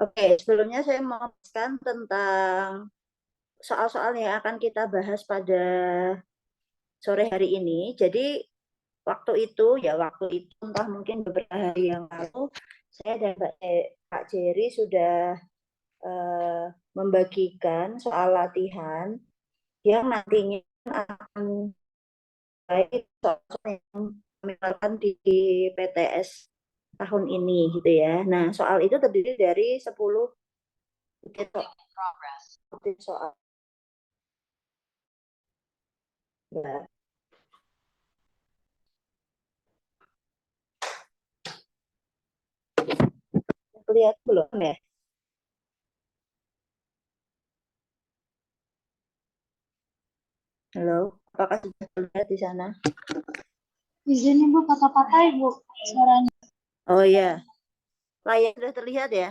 Oke, sebelumnya saya mau jelaskan tentang soal-soal yang akan kita bahas pada sore hari ini. Jadi waktu itu entah mungkin beberapa hari yang lalu saya dan Pak Jerry sudah membagikan soal latihan yang nantinya akan baik soal yang kami lakukan di PTS tahun ini gitu ya. Nah, soal itu terdiri dari 10 soal. Ya, lihat belum ya? Halo, apakah sudah terlihat di sana? Izin Ibu patah-patah Ibu suaranya. Oh iya, layar sudah terlihat ya?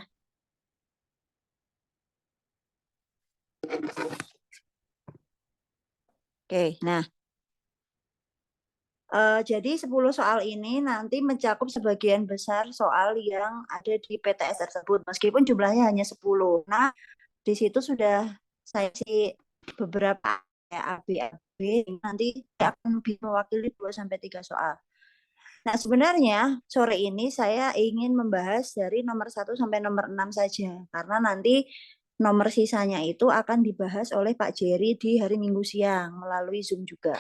Oke, nah jadi 10 soal ini nanti mencakup sebagian besar soal yang ada di PTS tersebut, meskipun jumlahnya hanya 10. Nah, di situ sudah saya isi beberapa ya, A, B, A, B, nanti akan mewakili 2 sampai 3 soal. Nah, sebenarnya sore ini saya ingin membahas dari nomor 1 sampai nomor 6 saja, karena nanti nomor sisanya itu akan dibahas oleh Pak Jerry di hari Minggu siang melalui Zoom juga.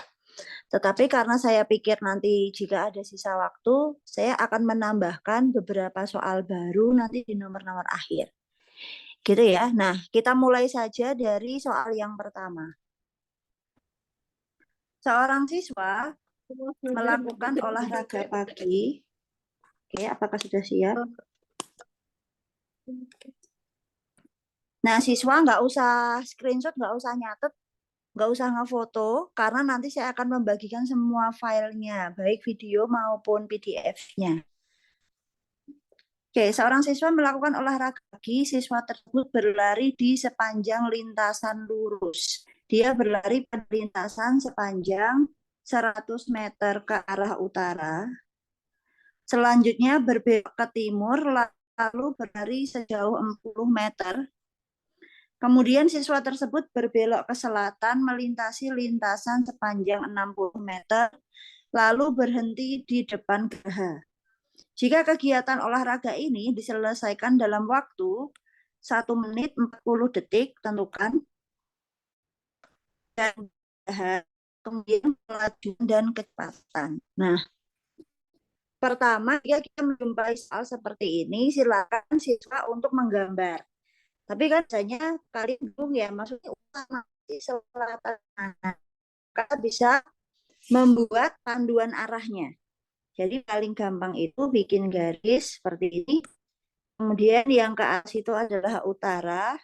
Tetapi karena saya pikir nanti jika ada sisa waktu, saya akan menambahkan beberapa soal baru nanti di nomor-nomor akhir. Gitu ya. Nah, kita mulai saja dari soal yang pertama. Seorang siswa melakukan olahraga pagi. Oke, apakah sudah siap? Nah, siswa nggak usah screenshot, nggak usah nyatet, nggak usah ngefoto, karena nanti saya akan membagikan semua filenya, baik video maupun PDF-nya. Oke, seorang siswa melakukan olahraga pagi, siswa tersebut berlari di sepanjang lintasan lurus. Dia berlari pada lintasan sepanjang 100 meter ke arah utara. Selanjutnya berbelok ke timur, lalu berlari sejauh 40 meter. Kemudian siswa tersebut berbelok ke selatan melintasi lintasan sepanjang 60 meter, lalu berhenti di depan geraha. Jika kegiatan olahraga ini diselesaikan dalam waktu 1 menit 40 detik, tentukan dan kemudian kelajuan dan kecepatan. Nah, pertama jika kita menjumpai soal seperti ini, silakan siswa untuk menggambar. Tapi kan biasanya kalian bingung ya, maksudnya utama selatan mana. Kita bisa membuat panduan arahnya. Jadi paling gampang itu bikin garis seperti ini. Kemudian yang ke atas itu adalah utara.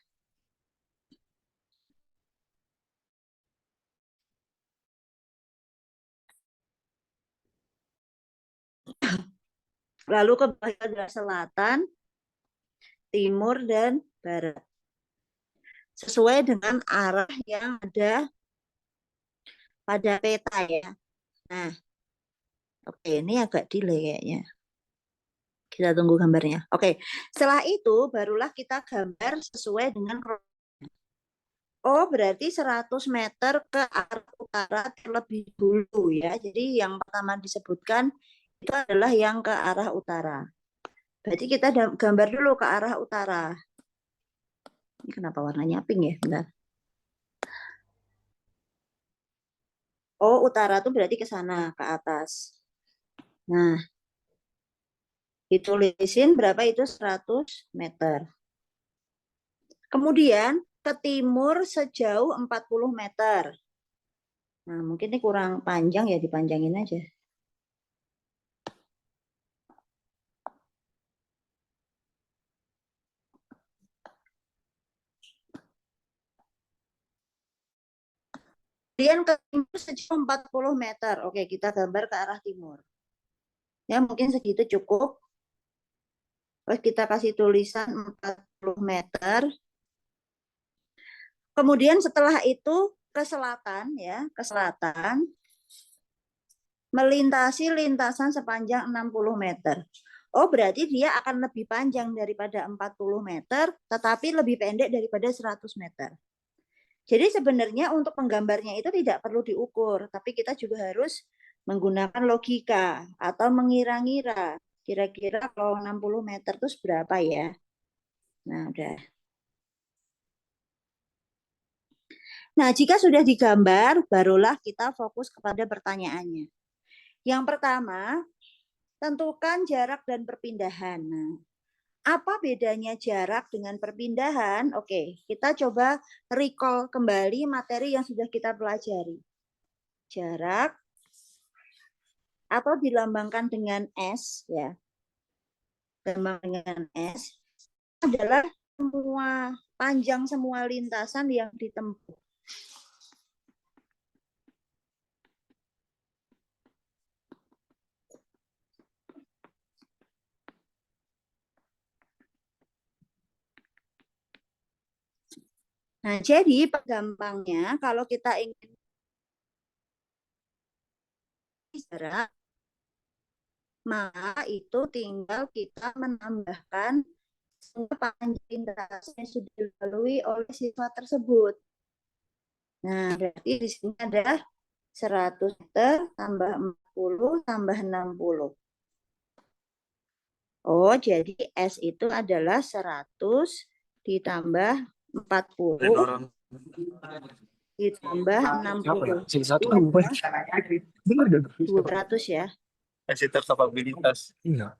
Lalu ke bawah adalah selatan, timur, dan barat. Sesuai dengan arah yang ada pada peta ya. Nah, oke, ini agak delay kayaknya. Kita tunggu gambarnya. Oke, setelah itu barulah kita gambar sesuai dengan. Oh, berarti 100 meter ke arah utara terlebih dulu ya. Jadi yang pertama disebutkan itu adalah yang ke arah utara. Berarti kita gambar dulu ke arah utara. Ini kenapa warnanya pink ya? Bentar. Oh, utara tuh berarti ke sana, ke atas. Nah, ditulisin berapa itu 100 meter. Kemudian ke timur sejauh 40 meter. Nah, mungkin ini kurang panjang ya, dipanjangin aja. Kemudian ke timur sejauh 40 meter. Oke, kita gambar ke arah timur. Ya, mungkin segitu cukup. Terus kita kasih tulisan 40 meter. Kemudian setelah itu ke selatan ya, ke selatan melintasi lintasan sepanjang 60 meter. Oh, berarti dia akan lebih panjang daripada 40 meter, tetapi lebih pendek daripada 100 meter. Jadi sebenarnya untuk penggambarnya itu tidak perlu diukur, tapi kita juga harus menggunakan logika atau mengira-ngira. Kira-kira kalau 60 meter itu berapa ya? Nah, udah. Nah, jika sudah digambar, barulah kita fokus kepada pertanyaannya. Yang pertama, tentukan jarak dan perpindahan. Nah, apa bedanya jarak dengan perpindahan? Oke, kita coba recall kembali materi yang sudah kita pelajari. Jarak atau dilambangkan dengan S ya. Dilambangkan dengan S adalah panjang semua lintasan yang ditempuh. Nah, jadi gampangnya kalau kita ingin jarak, maka itu tinggal kita menambahkan panjang lintasan yang sudah dilalui oleh siswa tersebut. Nah, berarti di sini ada 100 meter tambah 40 tambah 60. Oh, jadi S itu adalah 100 ditambah 40 ditambah 60. Satu kan 200 ya. Intensitas kapabilitas. Iya.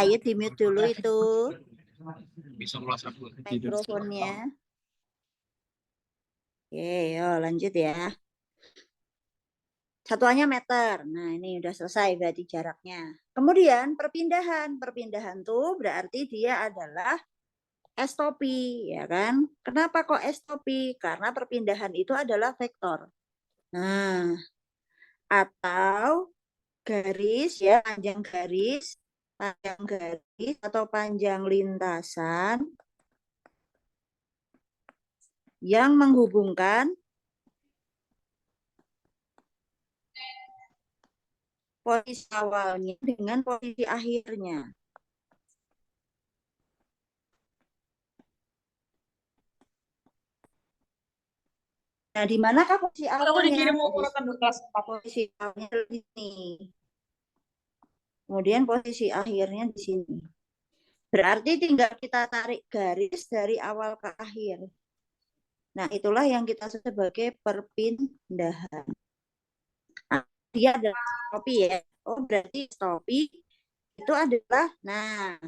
Ayo di-mute dulu itu mikrofonnya. Oke, yuk lanjut ya. Satuannya meter. Nah, ini udah selesai berarti jaraknya. Kemudian perpindahan. Perpindahan tuh berarti dia adalah S-topi, ya kan? Kenapa kok S-topi? Karena perpindahan itu adalah vektor. Nah, atau garis ya, panjang garis atau panjang lintasan yang menghubungkan posisi awalnya dengan posisi akhirnya. Nah, di manakah posisi awalnya? Posisi awalnya di sini. Kemudian posisi akhirnya di sini. Berarti tinggal kita tarik garis dari awal ke akhir. Nah, itulah yang kita sebut sebagai perpindahan. Nah, dia adalah topi ya. Oh, berarti topi itu adalah, nah,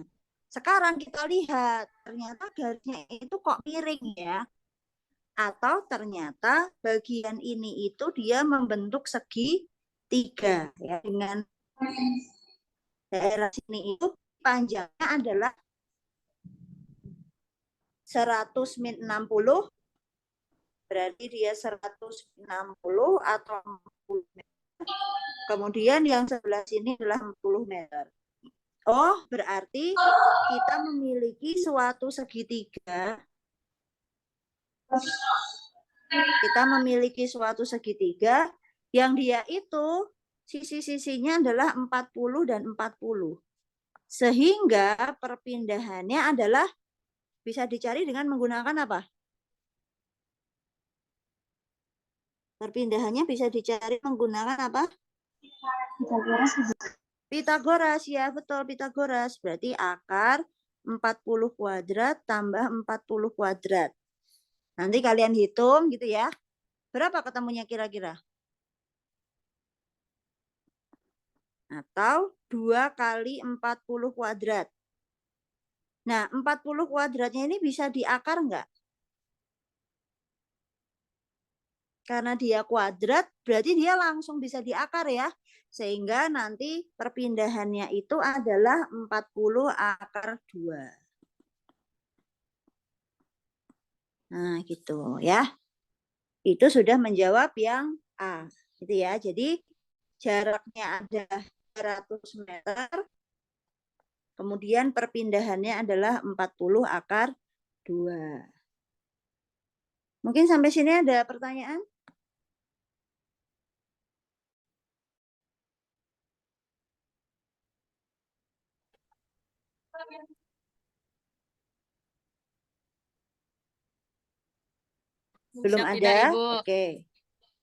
sekarang kita lihat, ternyata garisnya itu kok miring ya. Atau ternyata bagian ini itu dia membentuk segitiga ya, dengan daerah sini itu panjangnya adalah 160, berarti dia 160 atau 60 meter. Kemudian yang sebelah sini adalah 60 meter. Oh, berarti kita memiliki suatu segitiga. Kita memiliki suatu segitiga yang dia itu sisi-sisinya adalah 40 dan 40. Sehingga perpindahannya adalah bisa dicari dengan menggunakan apa? Perpindahannya bisa dicari menggunakan apa? Pitagoras ya, betul Pitagoras. Berarti akar 40 kuadrat tambah 40 kuadrat. Nanti kalian hitung gitu ya. Berapa ketemunya kira-kira? Atau 2 kali 40 kuadrat. Nah, 40 kuadratnya ini bisa diakar enggak? Karena dia kuadrat, berarti dia langsung bisa diakar ya. Sehingga nanti perpindahannya itu adalah 40 akar 2. Nah, gitu ya. Itu sudah menjawab yang A. Gitu ya. Jadi jaraknya adalah 200 meter. Kemudian perpindahannya adalah 40 akar 2. Mungkin sampai sini ada pertanyaan? Belum ada? Oke.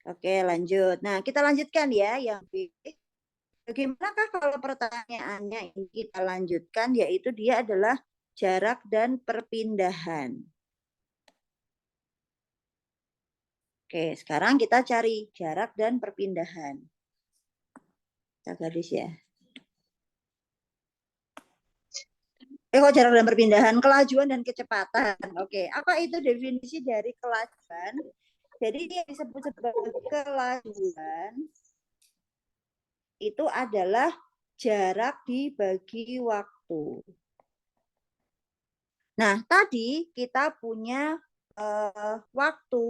Oke, lanjut. Nah, kita lanjutkan ya yang B. Bagaimanakah kalau pertanyaannya ini kita lanjutkan, yaitu dia adalah jarak dan perpindahan. Oke, sekarang kita cari jarak dan perpindahan. Kita garis ya. Kok jarak dan perpindahan? Kelajuan dan kecepatan. Oke, apa itu definisi dari kelajuan? Jadi dia disebut sebagai kelajuan itu adalah jarak dibagi waktu. Nah, tadi kita punya waktu,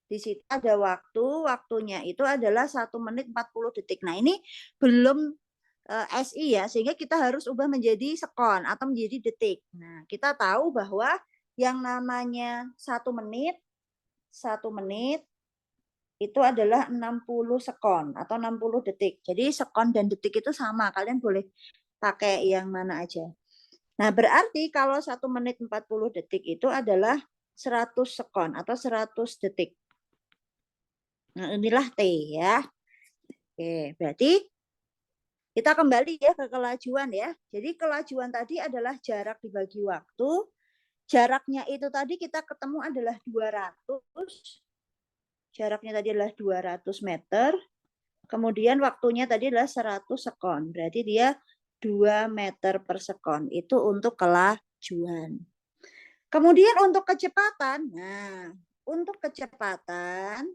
di situ ada waktu, waktunya itu adalah 1 menit 40 detik. Nah, ini belum SI ya, sehingga kita harus ubah menjadi sekon atau menjadi detik. Nah, kita tahu bahwa yang namanya 1 menit itu adalah 60 sekon atau 60 detik. Jadi sekon dan detik itu sama, kalian boleh pakai yang mana aja. Nah, berarti kalau 1 menit 40 detik itu adalah 100 sekon atau 100 detik. Nah, inilah T ya. Oke, berarti kita kembali ya ke kelajuan ya. Jadi kelajuan tadi adalah jarak dibagi waktu. Jaraknya itu tadi kita ketemu adalah 200. Jaraknya tadi adalah 200 meter. Kemudian waktunya tadi adalah 100 sekon. Berarti dia 2 meter per sekon. Itu untuk kelajuan. Kemudian untuk kecepatan. Nah, untuk kecepatan,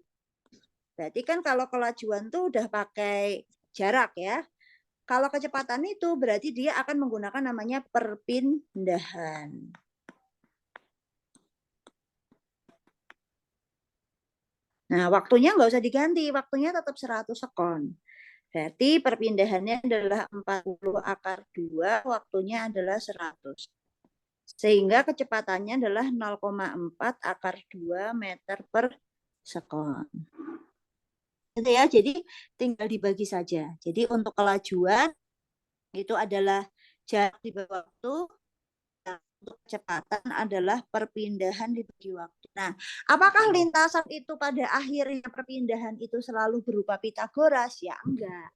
berarti kan kalau kelajuan tuh udah pakai jarak ya. Kalau kecepatan itu berarti dia akan menggunakan namanya perpindahan. Nah, waktunya nggak usah diganti, waktunya tetap 100 sekon. Berarti perpindahannya adalah 40 akar 2, waktunya adalah 100. Sehingga kecepatannya adalah 0,4 akar 2 meter per sekon. Gitu ya, jadi tinggal dibagi saja. Jadi untuk kelajuan itu adalah jarak dibagi waktu, untuk kecepatan adalah perpindahan dibagi waktu. Nah, apakah lintasan itu pada akhirnya perpindahan itu selalu berupa Pitagoras? Ya enggak.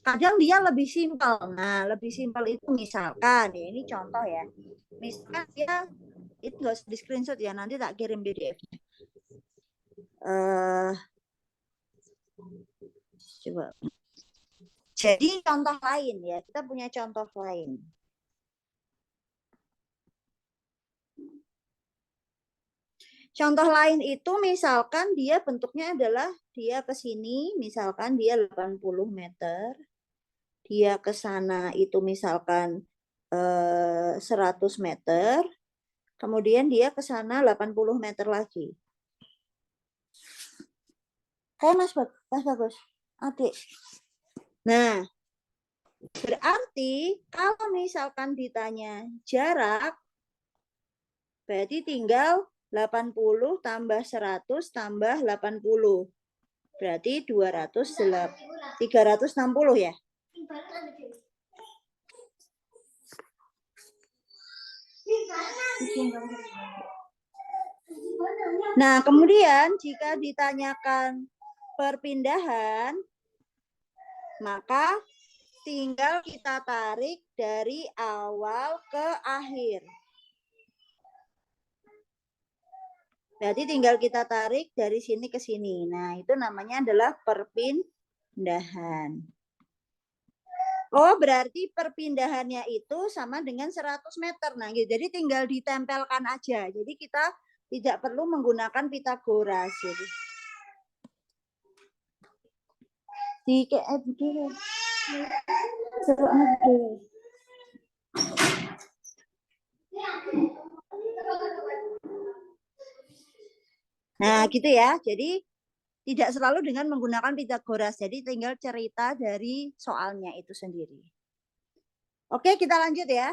Kadang dia lebih simpel. Nah, lebih simpel itu misalkan, ya ini contoh ya. Misalkan dia, itu harus di screenshot ya, nanti tak kirim PDF-nya. Coba. Jadi contoh lain ya, kita punya contoh lain. Contoh lain itu misalkan dia bentuknya adalah dia ke sini, misalkan dia 80 meter. Dia ke sana itu misalkan 100 meter. Kemudian dia ke sana 80 meter lagi. Mas bagus. Adik. Nah, berarti kalau misalkan ditanya jarak, berarti tinggal 80 tambah 100 tambah 80. Berarti 360 ya? Nah, kemudian jika ditanyakan perpindahan, maka tinggal kita tarik dari awal ke akhir. Berarti tinggal kita tarik dari sini ke sini. Nah, itu namanya adalah perpindahan. Oh, berarti perpindahannya itu sama dengan 100 meter. Nah, gitu. Jadi tinggal ditempelkan aja. Jadi kita tidak perlu menggunakan Pitagoras. Jadi Di kayak dulu. Seru dulu. Nah, gitu ya. Jadi tidak selalu dengan menggunakan Pitagoras. Jadi tinggal cerita dari soalnya itu sendiri. Oke, kita lanjut ya.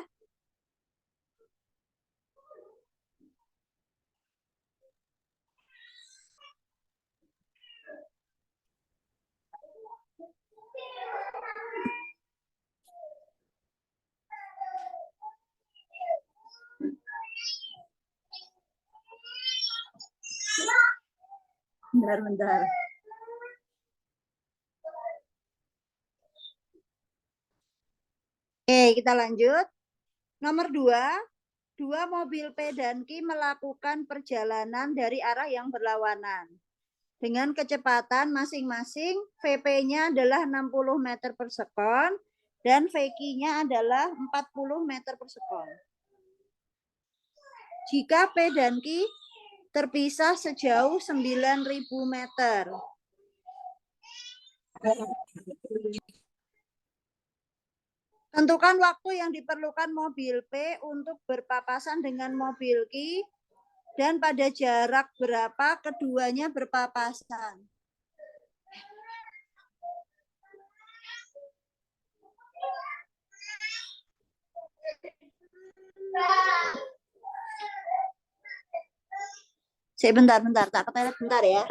Bentar. Oke, kita lanjut. Nomor 2, dua mobil P dan Q melakukan perjalanan dari arah yang berlawanan. Dengan kecepatan masing-masing, VP-nya adalah 60 meter per sekon dan VQ-nya adalah 40 meter per sekon. Jika P dan Q terpisah sejauh 9.000 meter. Tentukan waktu yang diperlukan mobil P untuk berpapasan dengan mobil Q dan pada jarak berapa keduanya berpapasan. Bentar, tak ketelet bentar ya.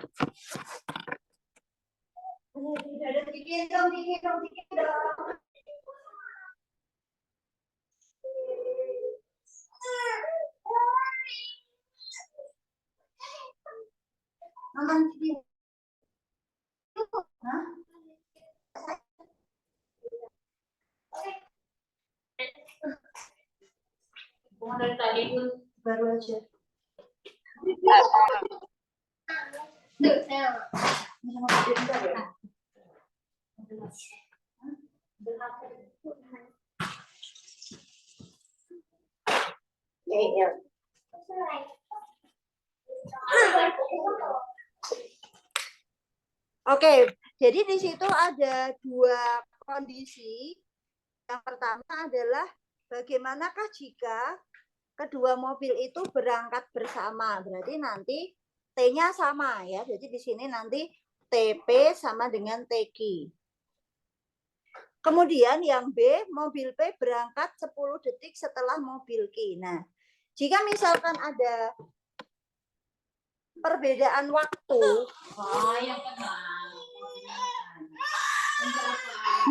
Dari tadi pun baru aja. Oke, jadi di situ ada dua kondisi. Yang pertama adalah bagaimanakah jika kedua mobil itu berangkat bersama? Berarti nanti T-nya sama ya. Jadi di sini nanti TP sama dengan TQ. Kemudian yang B, mobil P berangkat 10 detik setelah mobil Q. Nah, jika misalkan ada perbedaan waktu.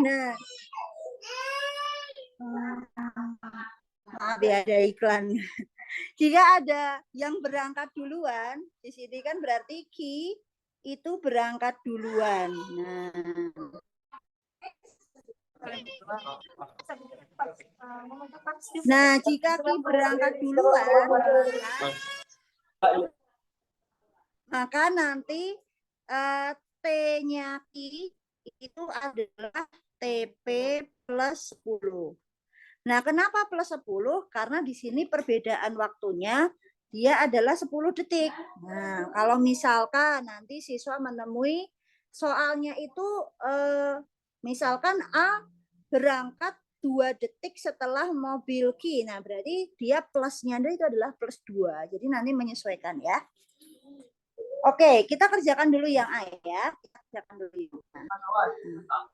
Nah, maaf ya ada iklan. Jika ada yang berangkat duluan, di sini kan berarti Q itu berangkat duluan. Nah, jika Q berangkat duluan, maka nanti T-nya Q itu adalah TP plus 10. Nah, kenapa plus 10? Karena di sini perbedaan waktunya dia adalah 10 detik. Nah, kalau misalkan nanti siswa menemui soalnya itu misalkan A berangkat 2 detik setelah mobil Q. Nah, berarti dia plusnya itu adalah plus 2. Jadi nanti menyesuaikan ya. Oke, kita kerjakan dulu yang A ya. Kita kerjakan dulu yang A.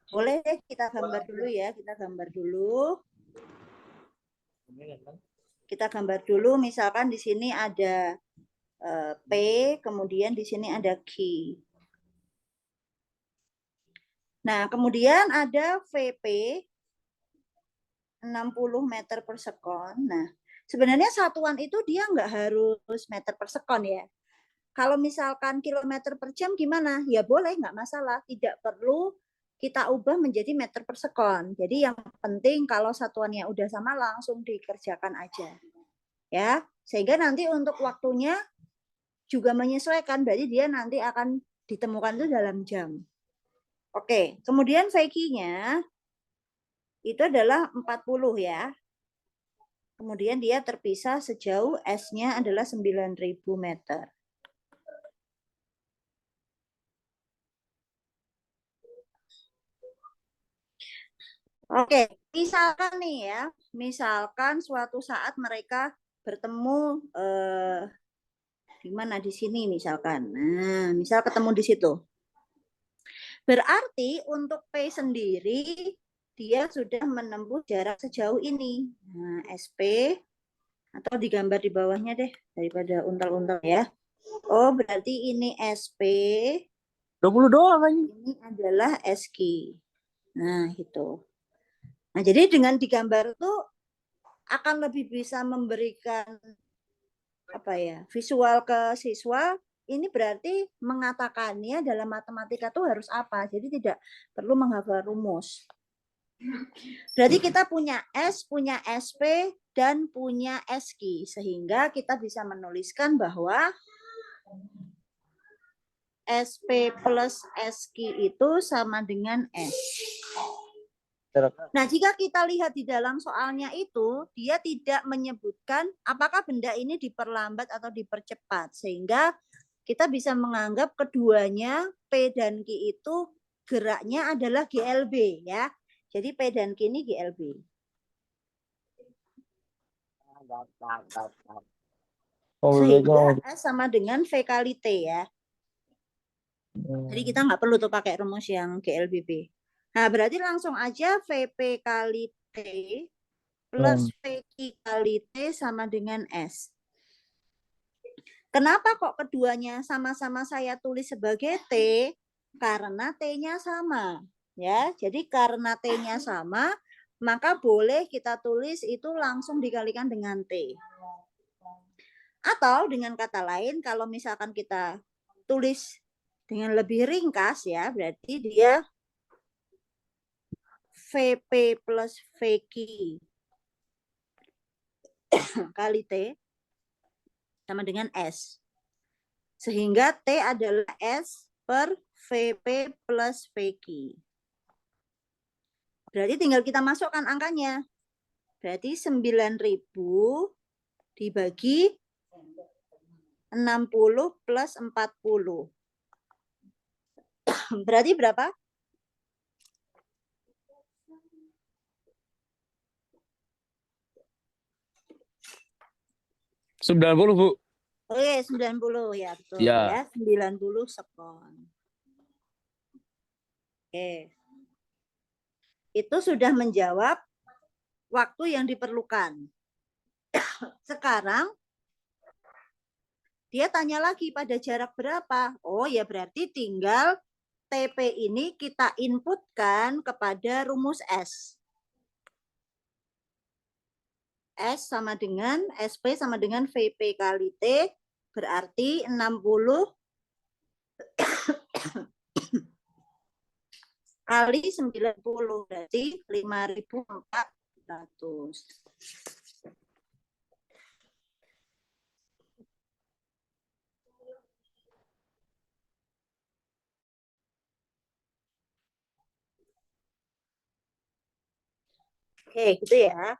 Boleh deh kita gambar dulu ya. Kita gambar dulu. Kita gambar dulu, misalkan di sini ada P, kemudian di sini ada Q. Nah, kemudian ada VP 60 meter per sekon. Nah, sebenarnya satuan itu dia nggak harus meter per sekon ya. Kalau misalkan kilometer per jam gimana? Ya boleh, nggak masalah. Tidak perlu kita ubah menjadi meter per sekon. Jadi yang penting kalau satuannya udah sama langsung dikerjakan aja. Ya, sehingga nanti untuk waktunya juga menyesuaikan, berarti dia nanti akan ditemukan itu dalam jam. Oke, kemudian VQ-nya itu adalah 40 ya. Kemudian dia terpisah sejauh S-nya adalah 9.000 meter. Oke, misalkan nih ya, misalkan suatu saat mereka bertemu di mana di sini misalkan. Nah, misal ketemu di situ. Berarti untuk P sendiri dia sudah menempuh jarak sejauh ini. Nah, SP atau digambar di bawahnya deh daripada untal-untal ya. Oh, berarti ini SP. 20 doang kan? Ini adalah SQ. Nah, itu. Nah, jadi dengan digambar itu akan lebih bisa memberikan apa ya, visual ke siswa. Ini berarti mengatakannya dalam matematika itu harus apa. Jadi tidak perlu menghafal rumus. Berarti kita punya S, punya SP, dan punya SQ. Sehingga kita bisa menuliskan bahwa SP plus SQ itu sama dengan S. Nah, jika kita lihat di dalam soalnya itu, dia tidak menyebutkan apakah benda ini diperlambat atau dipercepat. Sehingga kita bisa menganggap keduanya P dan Q itu geraknya adalah GLB ya. Jadi P dan Q ini GLB. Sehingga S sama dengan V kali T ya. Jadi kita nggak perlu tuh pakai rumus yang GLBB. Nah, berarti langsung aja VP kali T plus VQ kali T sama dengan S. Kenapa kok keduanya sama-sama saya tulis sebagai T? Karena T-nya sama. Ya, jadi karena T-nya sama, maka boleh kita tulis itu langsung dikalikan dengan T. Atau dengan kata lain, kalau misalkan kita tulis dengan lebih ringkas ya, berarti dia VP plus VQ kali T sama dengan S. Sehingga T adalah S per VP plus VQ. Berarti tinggal kita masukkan angkanya. Berarti 9.000 dibagi 60 plus 40. Berarti berapa? 90, Bu. Oke, 90 ya, betul Ya. ya. 90 sekon. Oke. Itu sudah menjawab waktu yang diperlukan. Sekarang dia tanya lagi pada jarak berapa. Oh ya, berarti tinggal TP ini kita inputkan kepada rumus S. S sama dengan SP sama dengan VP kali T, berarti 60 kali 90, berarti 5.400. Oke, gitu ya.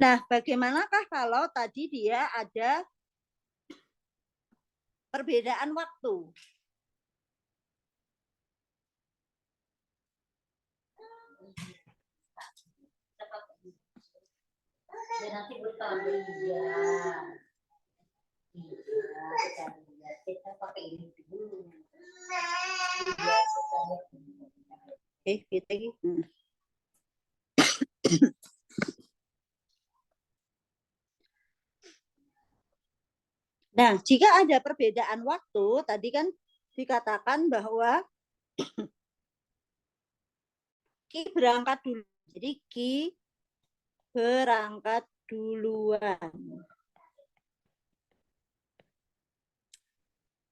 Nah, bagaimanakah kalau tadi dia ada perbedaan waktu? Nanti kita pakai ini dulu. Kita gitu. Nah, jika ada perbedaan waktu, tadi kan dikatakan bahwa Ki berangkat dulu. Jadi Ki berangkat duluan.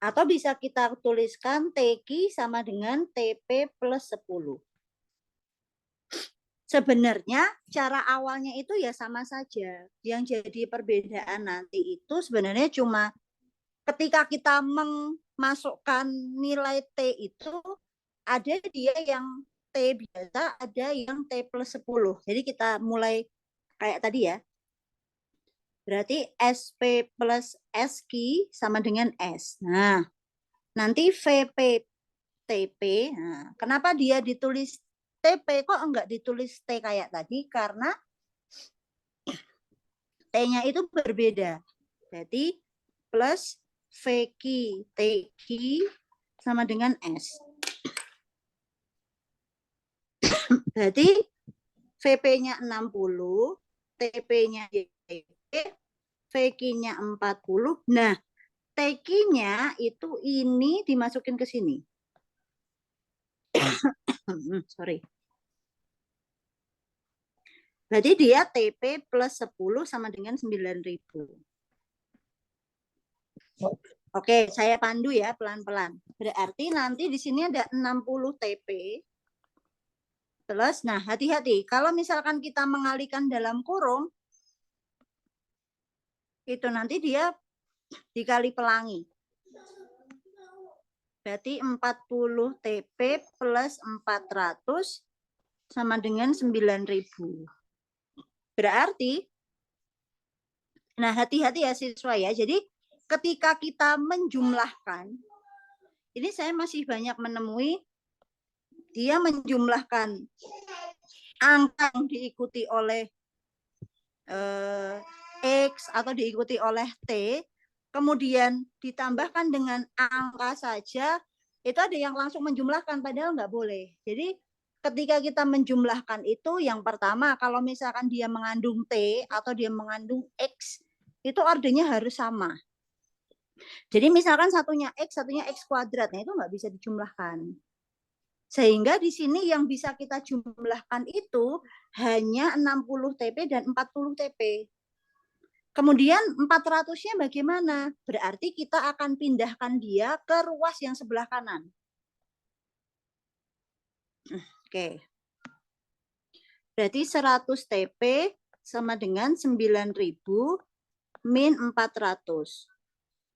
Atau bisa kita tuliskan TQ sama dengan TP plus 10. Sebenarnya cara awalnya itu ya sama saja. Yang jadi perbedaan nanti itu sebenarnya cuma ketika kita memasukkan nilai T itu, ada dia yang T biasa, ada yang T plus 10. Jadi kita mulai kayak tadi ya. Berarti SP plus SQ sama dengan S. Nah, nanti VP TP. Nah, kenapa dia ditulis TP kok enggak ditulis T kayak tadi? Karena T-nya itu berbeda. Berarti plus VQ TQ sama dengan S. Berarti VP-nya 60, TP-nya VQ-nya 40. Nah, TQ-nya itu ini dimasukin ke sini. Sorry. Berarti dia TP plus 10 sama dengan 9.000. Oke, saya pandu ya pelan-pelan. Berarti nanti di sini ada 60 TP plus, nah hati-hati. Kalau misalkan kita mengalihkan dalam kurung, itu nanti dia dikali pelangi. Berarti 40 TP plus 400 sama dengan 9.000. Berarti, nah hati-hati ya siswa ya. Jadi ketika kita menjumlahkan, ini saya masih banyak menemui dia menjumlahkan angka yang diikuti oleh X atau diikuti oleh T, kemudian ditambahkan dengan angka saja, itu ada yang langsung menjumlahkan, padahal nggak boleh. Jadi ketika kita menjumlahkan itu, yang pertama, kalau misalkan dia mengandung T atau dia mengandung X, itu ordernya harus sama. Jadi misalkan satunya X kuadrat, nah itu nggak bisa dijumlahkan. Sehingga di sini yang bisa kita jumlahkan itu hanya 60 TP dan 40 TP. Kemudian 400-nya bagaimana? Berarti kita akan pindahkan dia ke ruas yang sebelah kanan. Oke. Berarti 100 TP sama dengan 9.000 min 400.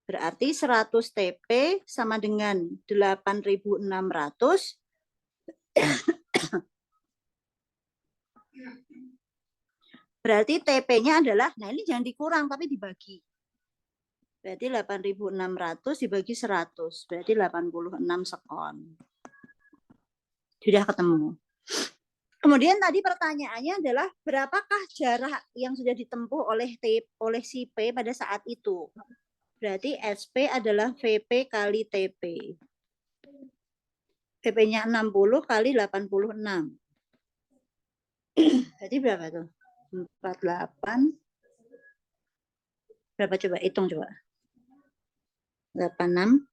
Berarti 100 TP sama dengan 8.600. Berarti TP-nya adalah, nah ini jangan dikurang tapi dibagi. Berarti 8.600 dibagi 100. Berarti 86 sekon. Sudah ketemu. Kemudian tadi pertanyaannya adalah berapakah jarak yang sudah ditempuh oleh si P pada saat itu? Berarti SP adalah VP kali TP. VP-nya 60 kali 86. Berarti berapa tuh? 48. Berapa coba? Hitung coba. 86.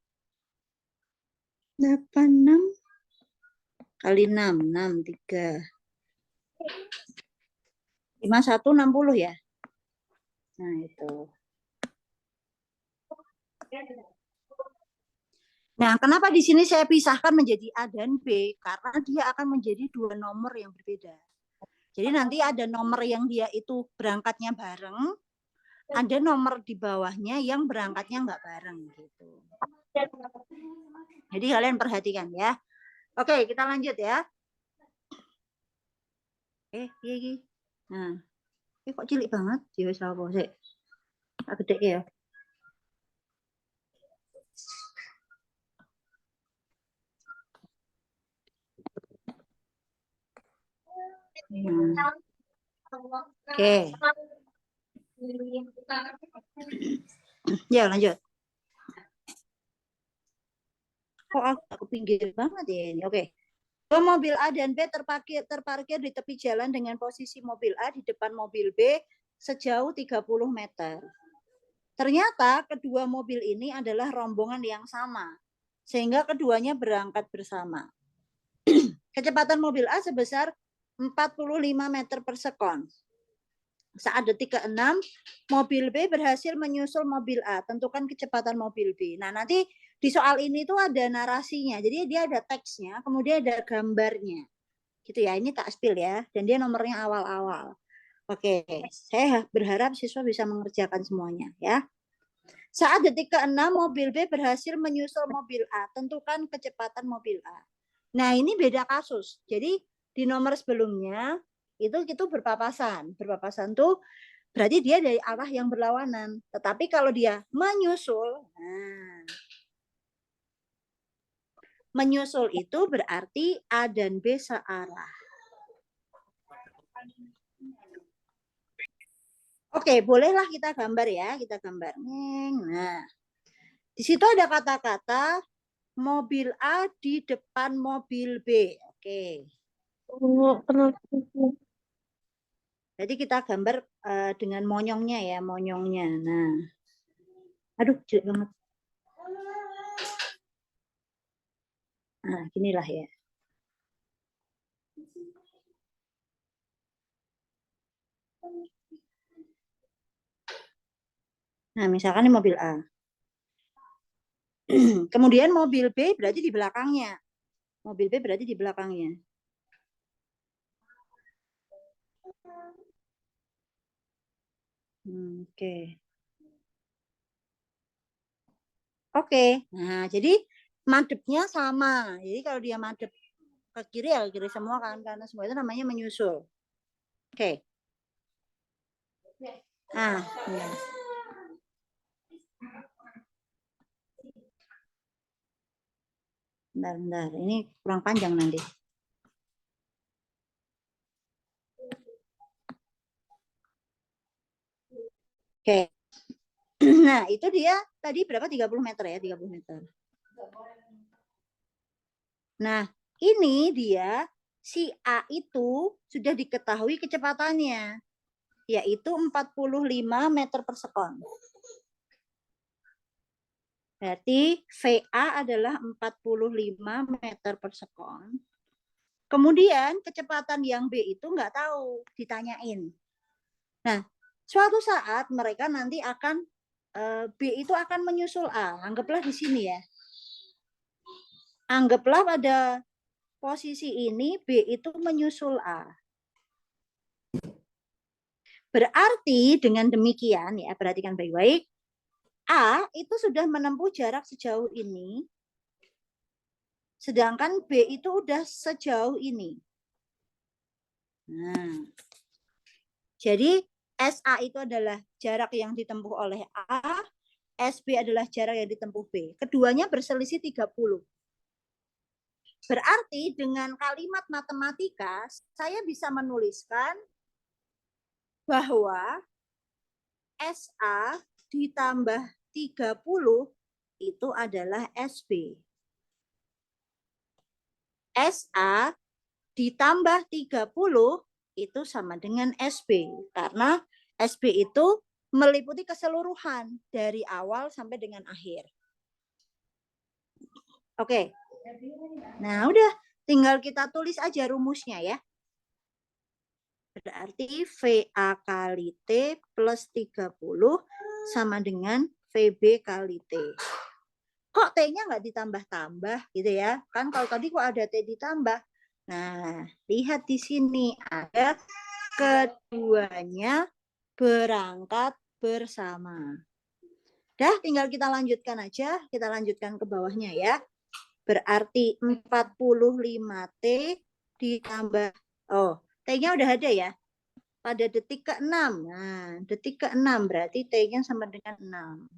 86 kali 6. 63. 51, 60 ya? Nah itu. Nah, kenapa di sini saya pisahkan menjadi A dan B? Karena dia akan menjadi dua nomor yang berbeda. Jadi nanti ada nomor yang dia itu berangkatnya bareng, ada nomor di bawahnya yang berangkatnya nggak bareng gitu. Jadi kalian perhatikan ya. Oke, kita lanjut ya. Iya. Nah, kok cilik banget? Ya wis apa sih? Tak gede ya. Oke. Ya lanjut. Kok aku pinggir banget ya ini. Oke. Mobil A dan B terparkir di tepi jalan dengan posisi mobil A di depan mobil B sejauh 30 meter. Ternyata kedua mobil ini adalah rombongan yang sama, sehingga keduanya berangkat bersama. Kecepatan mobil A sebesar 45 meter per sekon. Saat detik ke-6, mobil B berhasil menyusul mobil A. Tentukan kecepatan mobil B. Nah, nanti di soal ini tuh ada narasinya. Jadi dia ada teksnya, kemudian ada gambarnya. Gitu ya, ini tak spill ya. Dan dia nomornya awal-awal. Oke, saya berharap siswa bisa mengerjakan semuanya ya. Saat detik ke-6, mobil B berhasil menyusul mobil A. Tentukan kecepatan mobil A. Nah, ini beda kasus. Jadi di nomor sebelumnya itu berpapasan. Berpapasan tuh berarti dia dari arah yang berlawanan. Tetapi kalau dia menyusul, nah, menyusul itu berarti A dan B searah. Oke, bolehlah kita gambar ya, kita gambar. Nah, di situ ada kata-kata mobil A di depan mobil B. Oke. Jadi kita gambar dengan monyongnya ya, monyongnya. Nah, aduh, jelek banget. Nah, inilah ya. Nah, misalkan ini mobil A. Kemudian mobil B berarti di belakangnya. Mobil B berarti di belakangnya. Oke. Oke. Nah, jadi madepnya sama. Jadi kalau dia madep ke kiri ya kiri semua kan, karena semua itu namanya menyusul. Oke. Nah, ya. Bentar. Ini kurang panjang nanti. Oke. Nah, itu dia tadi berapa? 30 meter ya, 30 meter. Nah, ini dia si A itu sudah diketahui kecepatannya, yaitu 45 meter per sekon. Berarti VA adalah 45 meter per sekon. Kemudian kecepatan yang B itu nggak tahu, ditanyain. Nah, suatu saat mereka nanti akan B itu akan menyusul A. Anggaplah di sini ya. Anggaplah pada posisi ini B itu menyusul A. Berarti dengan demikian ya, perhatikan baik-baik. A itu sudah menempuh jarak sejauh ini. Sedangkan B itu udah sejauh ini. Nah, jadi SA itu adalah jarak yang ditempuh oleh A, SB adalah jarak yang ditempuh B. Keduanya berselisih 30. Berarti dengan kalimat matematika, saya bisa menuliskan bahwa SA ditambah 30 itu adalah SB. SA ditambah 30 itu sama dengan SB. Karena SB itu meliputi keseluruhan dari awal sampai dengan akhir. Oke. Nah, udah tinggal kita tulis aja rumusnya ya. Berarti VA kali T plus 30 sama dengan VB kali T. Kok T-nya nggak ditambah-tambah gitu ya? Kan kalau tadi kok ada T ditambah. Nah, lihat di sini ada keduanya berangkat bersama. Dah, tinggal kita lanjutkan aja. Kita lanjutkan ke bawahnya ya. Berarti 45T ditambah, T-nya udah ada ya. Pada detik ke-6. Nah, detik ke-6 berarti T-nya sama dengan 6.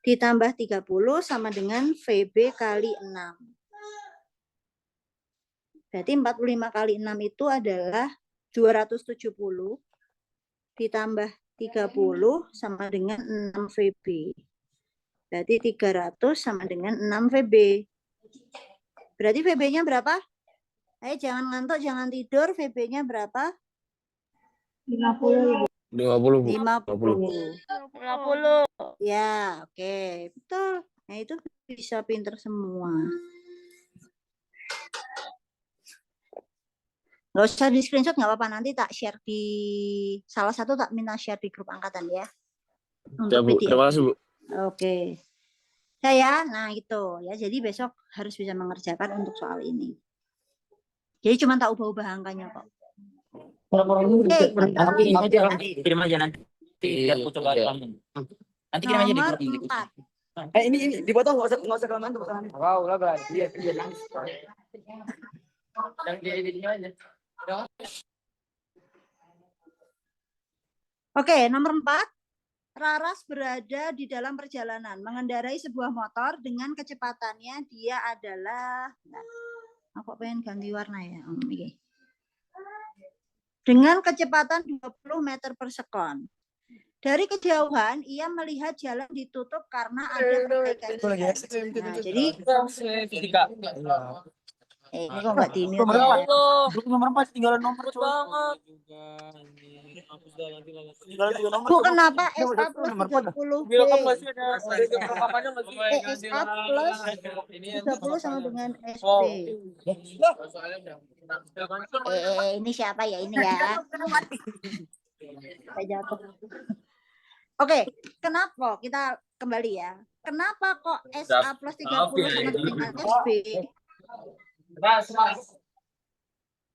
Ditambah 30 sama dengan VB kali 6. Berarti 45 kali 6 itu adalah 270. Ditambah 30 sama dengan 6 VB. Berarti 300 sama dengan 6 VB. Berarti VB-nya berapa? Ayo jangan ngantuk, jangan tidur. VB-nya berapa? 50. 50, Bu. 50. 50. Ya, oke. Betul. Nah, itu bisa pinter semua. Nggak usah di screenshot, nggak apa-apa. Nanti tak share di salah satu, tak minta share di grup angkatan ya. Ya, Bu. Terima kasih, Bu. Oke. Saya, nah itu ya. Jadi besok harus bisa mengerjakan untuk soal ini. Jadi cuma tak ubah-ubah angkanya kok. Kirim aja nanti. Biar aku coba kamu. Nanti kirim aja di Nomor grup. 4. Ini dipotong nggak usah kelamaan tuh. Wow, lah guys. Iya. Yang di editnya aja. Oke, nomor 4. Raras berada di dalam perjalanan, mengendarai sebuah motor dengan kecepatannya dia adalah, aku pengen ganti warna ya. Dengan kecepatan 20 meter per sekon. Dari kejauhan, ia melihat jalan ditutup karena ada perbaikan jalan. Nah, jadi ini kok nggak di-mute ya? Nomor 4 tinggalan nomor banget. Bu, kenapa SA plus 30B? SA plus 30 sama dengan SB. Ini siapa ya ini ya? Saya jatuh. Oke, kenapa? Kita kembali ya. Kenapa kok SA plus 30 sama dengan SB?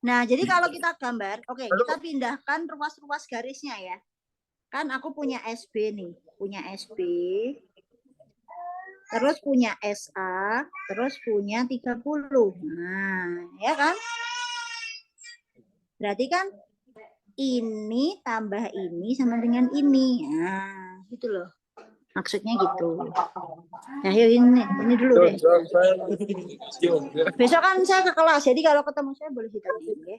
Nah, jadi kalau kita gambar, oke, kita pindahkan ruas-ruas garisnya ya. Kan aku punya SB nih, punya SB, terus punya SA, terus punya 30. Nah, ya kan? Berarti kan ini tambah ini sama dengan ini. Nah, gitu loh. Maksudnya gitu. Nah, yuk ini dulu deh. Besok kan saya ke kelas, jadi kalau ketemu saya boleh ditanya ya.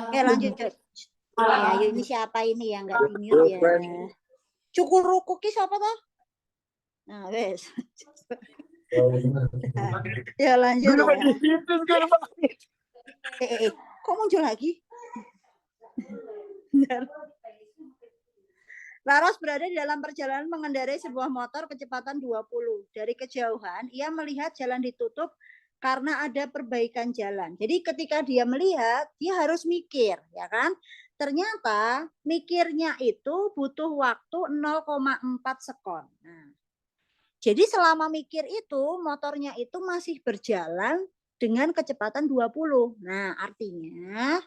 Oke, lanjut. Ya, ini siapa ini yang nggak di-mute ya? Cukurukuki siapa toh? Nah, wes. Ya lanjut ya. Kok muncul lagi? Laros berada di dalam perjalanan mengendarai sebuah motor kecepatan 20. Dari kejauhan, ia melihat jalan ditutup karena ada perbaikan jalan. Jadi ketika dia melihat, dia harus mikir, ya kan? Ternyata mikirnya itu butuh waktu 0,4 sekon. Nah, jadi selama mikir itu, motornya itu masih berjalan dengan kecepatan 20. Nah, artinya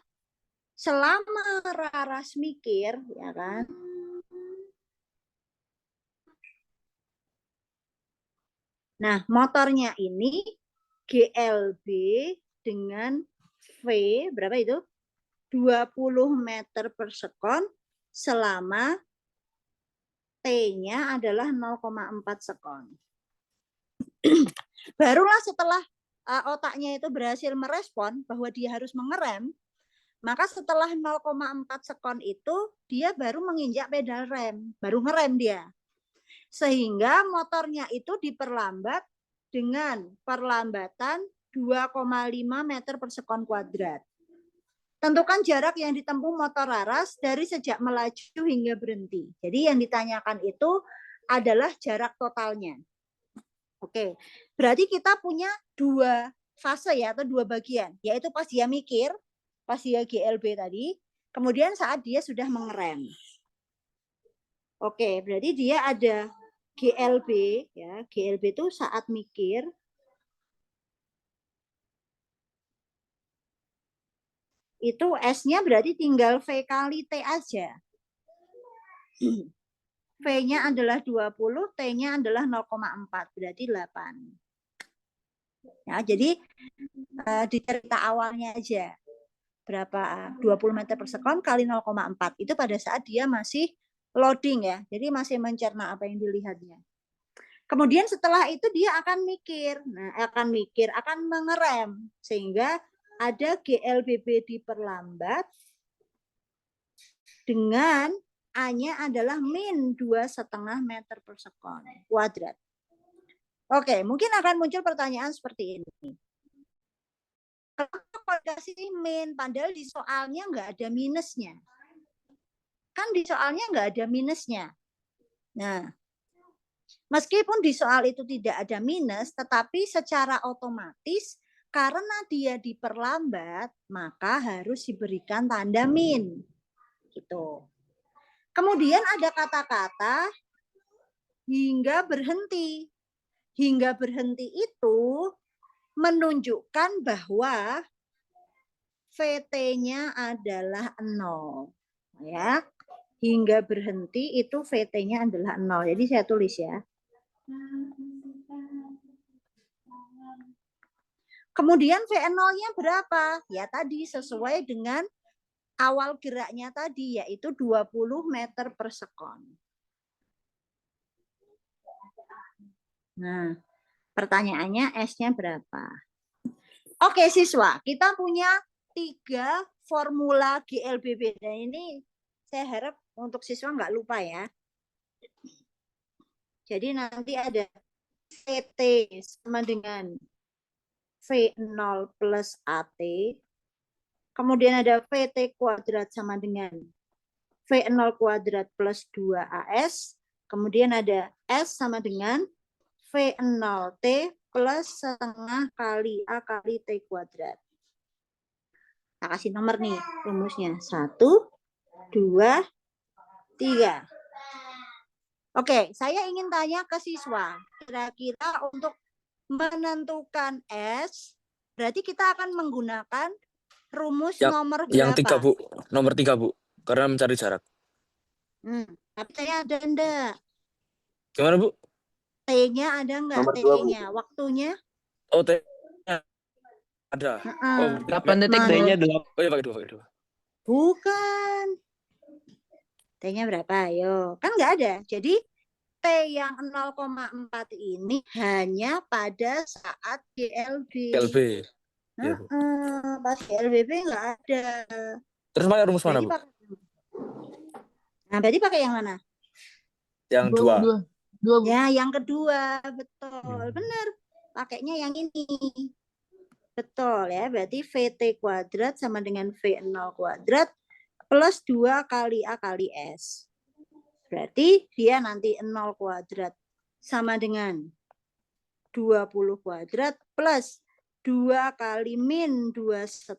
selama Raras mikir, ya kan? Nah, motornya ini GLB dengan V, berapa itu? 20 meter per sekon selama T-nya adalah 0,4 sekon. Barulah setelah otaknya itu berhasil merespon bahwa dia harus mengerem, maka setelah 0,4 sekon itu dia baru menginjak pedal rem, baru ngerem dia. Sehingga motornya itu diperlambat dengan perlambatan 2,5 meter per sekon kuadrat. Tentukan jarak yang ditempuh motor Raras dari sejak melaju hingga berhenti. Jadi yang ditanyakan itu adalah jarak totalnya. Oke, berarti kita punya dua fase ya, atau dua bagian. Yaitu pas dia mikir, pas dia GLB tadi, kemudian saat dia sudah mengerem. Oke, berarti dia ada GLB, ya, GLB itu saat mikir, itu S-nya berarti tinggal V kali T aja. V-nya adalah 20, T-nya adalah 0,4, berarti 8. Ya, jadi di cerita awalnya aja, berapa 20 meter per sekon kali 0,4, itu pada saat dia masih loading ya, jadi masih mencerna apa yang dilihatnya. Kemudian setelah itu dia akan mikir, akan mengerem, sehingga ada GLBB diperlambat dengan A-nya adalah min 2,5 meter per sekon kuadrat. Oke, mungkin akan muncul pertanyaan seperti ini. Kenapa dikasih min, padahal di soalnya nggak ada minusnya? Kan di soalnya nggak ada minusnya. Nah, meskipun di soal itu tidak ada minus, tetapi secara otomatis karena dia diperlambat, maka harus diberikan tanda min. Gitu. Kemudian ada kata-kata hingga berhenti. Hingga berhenti itu menunjukkan bahwa VT-nya adalah 0. Ya. Hingga berhenti itu VT-nya adalah 0. Jadi saya tulis ya. Kemudian VN0-nya berapa? Ya tadi sesuai dengan awal geraknya tadi, yaitu 20 meter per sekon. Nah, pertanyaannya S-nya berapa? Oke siswa, kita punya 3 formula GLBB. Dan ini saya harap untuk siswa nggak lupa ya. Jadi nanti ada VT sama dengan V0 plus AT. Kemudian ada VT kuadrat sama dengan V0 kuadrat plus 2AS. Kemudian ada S sama dengan V0T plus setengah kali A kali T kuadrat. Kita kasih nomor nih rumusnya. 1, 2, 3. Oke, saya ingin tanya ke siswa. Kira-kira untuk menentukan S, berarti kita akan menggunakan rumus nomor berapa? Yang 3, Bu. Nomor 3, Bu. Karena mencari jarak. Tapi saya ada enggak? Gimana, Bu? T-nya ada enggak? T-nya. Waktunya? Oh, T ada. Oh, Kapan detik Mana? T-nya 8? Oh iya, pakai 2. Bukan. T-nya berapa? Ayo. Kan enggak ada. Jadi T yang 0,4 ini hanya pada saat GLB. GLB. Ya, Bu. Pas GLBB enggak ada. Terus pakai rumus mana, Bu? Nah, berarti pakai yang mana? Yang 2. Ya, yang kedua. Betul. Benar. Pakainya yang ini. Betul ya. Berarti VT kuadrat sama dengan V0 kuadrat plus 2 kali A kali S. Berarti dia nanti 0 kuadrat sama dengan 20 kuadrat plus 2 kali min 2,5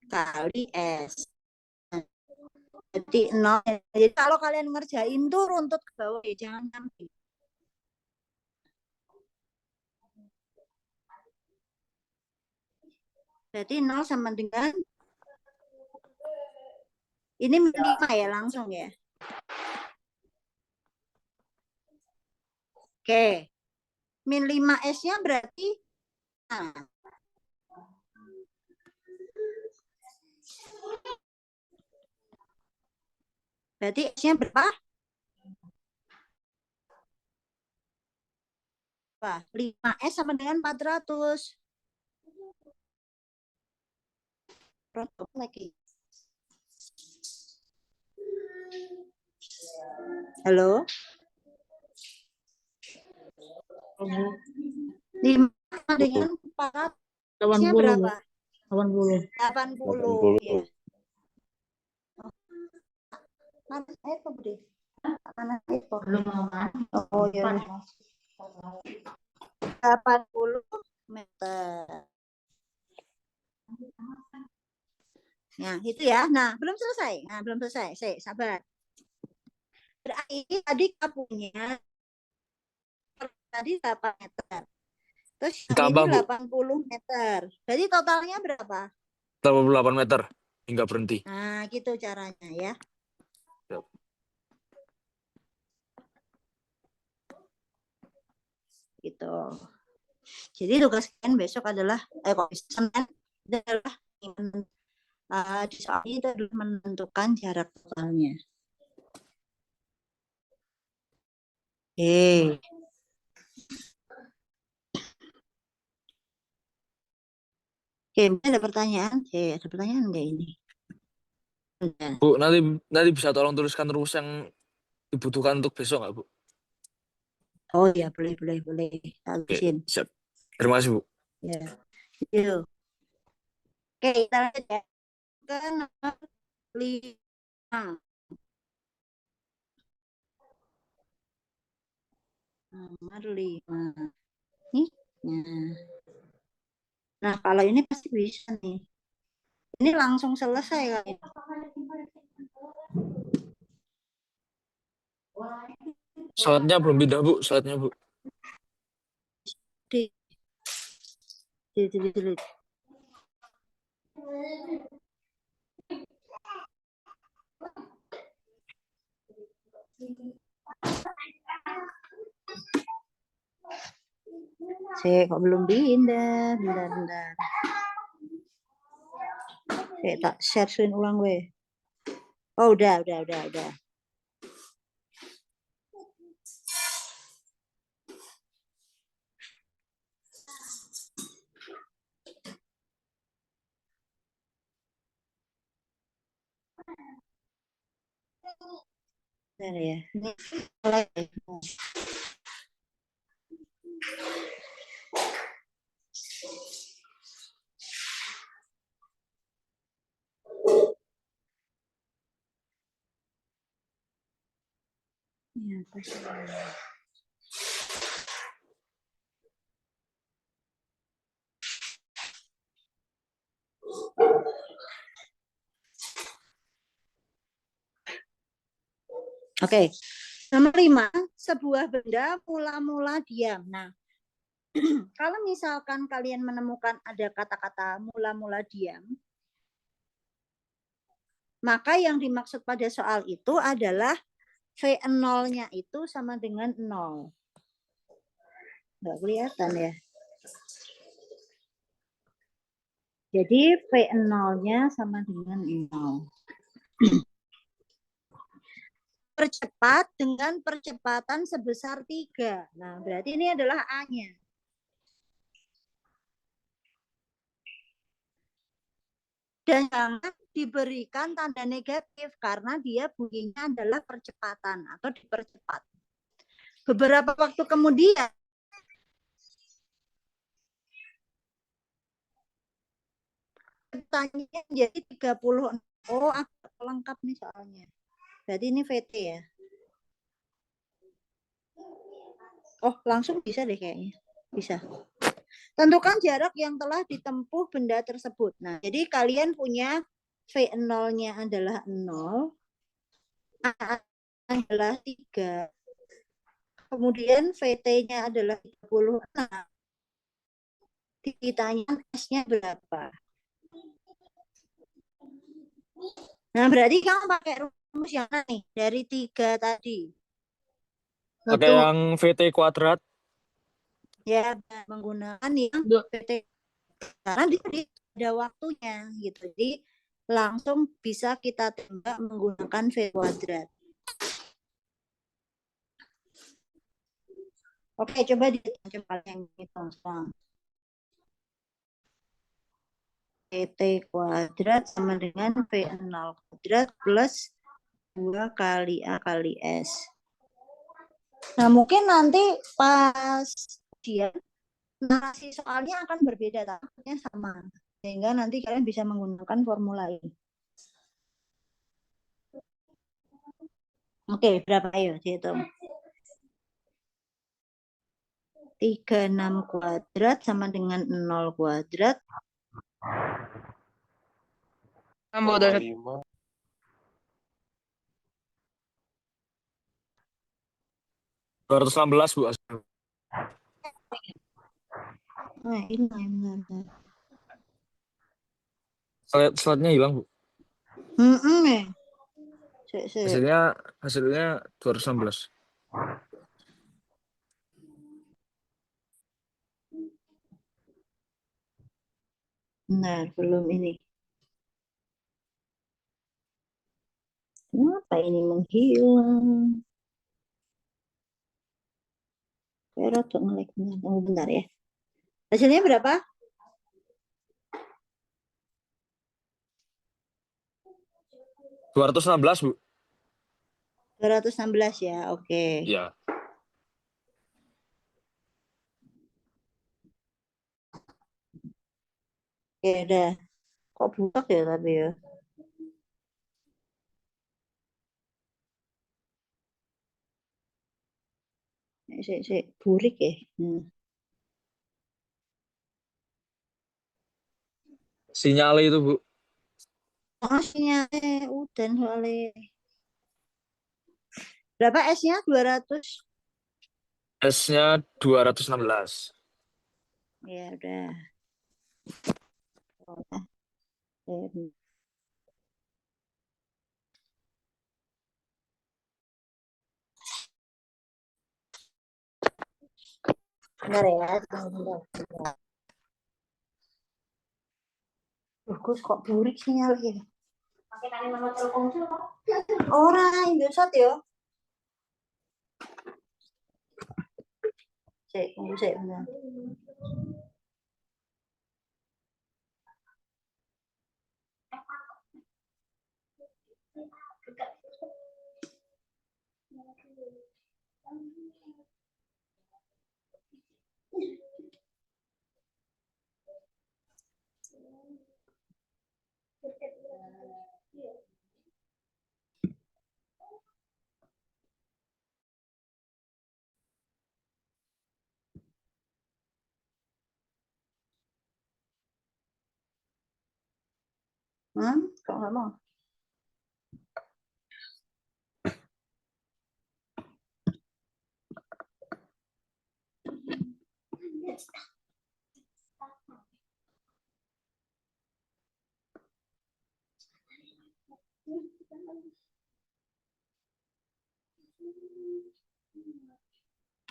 kali S. Jadi 0. Jadi kalau kalian ngerjain tuh runtut ke bawah ya, jangan sampai. Berarti 0 sama dengan ini min 5 ya langsung ya. Oke. Min 5S-nya berarti berarti S-nya berapa? 5S sama dengan 400. Lagi. Halo? 5 dengan 400. 80 berapa? 80. 80. Ya. Mana itu, Budi? Mana itu? Oh, ya. 80 meter. Nah, itu ya. Nah, belum selesai. Saya sabar. Berarti tadi kapunya tadi 8 meter. Terus yang Ditambah, ini Bu. 80 meter. Jadi totalnya berapa? 88 meter hingga berhenti. Nah, gitu caranya ya. Yep. Gitu. Jadi tugas kalian besok adalah Senin adalah di soal ini itu adalah menentukan jarak totalnya. Oke, ada pertanyaan? Ada pertanyaan enggak ini? Bu, nanti bisa tolong tuliskan rumus yang dibutuhkan untuk besok nggak, Bu? Oh ya, boleh. Oke, Tulisin. siap. Terima kasih, Bu. Ya. Yuk. Oke, kita lanjut ya. Ke nomor 5. Nomor 5. Nih. Nah, kalau ini pasti bisa nih. Ini langsung selesai kali. Slide-nya belum pindah, Bu. Slide-nya, Bu. Delete. Kok belum pindah? Bentar. Tak share screen ulang weh. Oh, udah. Bentar ya. Ini mulai. Ya, pasti. Oke. Nomor 5, sebuah benda mula-mula diam. Nah, kalau misalkan kalian menemukan ada kata-kata mula-mula diam, maka yang dimaksud pada soal itu adalah V0-nya itu sama dengan 0. Nggak kelihatan ya. Jadi V0-nya sama dengan 0. Percepat dengan percepatan sebesar 3. Nah, berarti ini adalah A-nya. Dan jangan diberikan tanda negatif karena dia bunyinya adalah percepatan atau dipercepat. Beberapa waktu kemudian, pertanyaan jadi 30. Oh, agak lengkap nih soalnya. Berarti ini VT ya. Oh, langsung bisa deh kayaknya. Bisa. Tentukan jarak yang telah ditempuh benda tersebut. Nah, jadi kalian punya V0-nya adalah 0, A adalah 3, kemudian VT-nya adalah 36. Ditanya S-nya berapa. Nah, berarti kamu pakai rumus yang mana nih? Dari 3 tadi. Pakai yang VT kuadrat. Ya, menggunakan yang VT. Karena dia ada waktunya gitu. Jadi langsung bisa kita tembak menggunakan V kuadrat. Oke, coba dicoba yang hitung sekarang. VT kuadrat sama dengan V0 kuadrat plus 2 kali A kali S. Nah, mungkin nanti pas dia narasi soalnya akan berbeda, takutnya sama. Sehingga nanti kalian bisa menggunakan formula ini. Oke, berapa ayo dihitung? 36 kuadrat sama dengan 0 kuadrat. 216, Bu. Nah, ini benar. Slide-nya hilang, Bu. Hasilnya 216. Benar, belum ini. Kenapa ini menghilang? Saya rada nge-lag benar. Oh, bentar ya. Hasilnya berapa? 216, Bu. 216 ya, oke. Iya. Oke, udah. Kok butak ya tapi ya? Burik ya. Sinyal itu, Bu. Masnya udah soalnya. Berapa S-nya? 200. S-nya 216. Ya udah. Bentar ya. Bentar. Gus kok burik sinyalnya. Pakai tali nomor Telkomsel kok. Ora Indosat ya. Tunggu sik bentar. Kok nggak mau?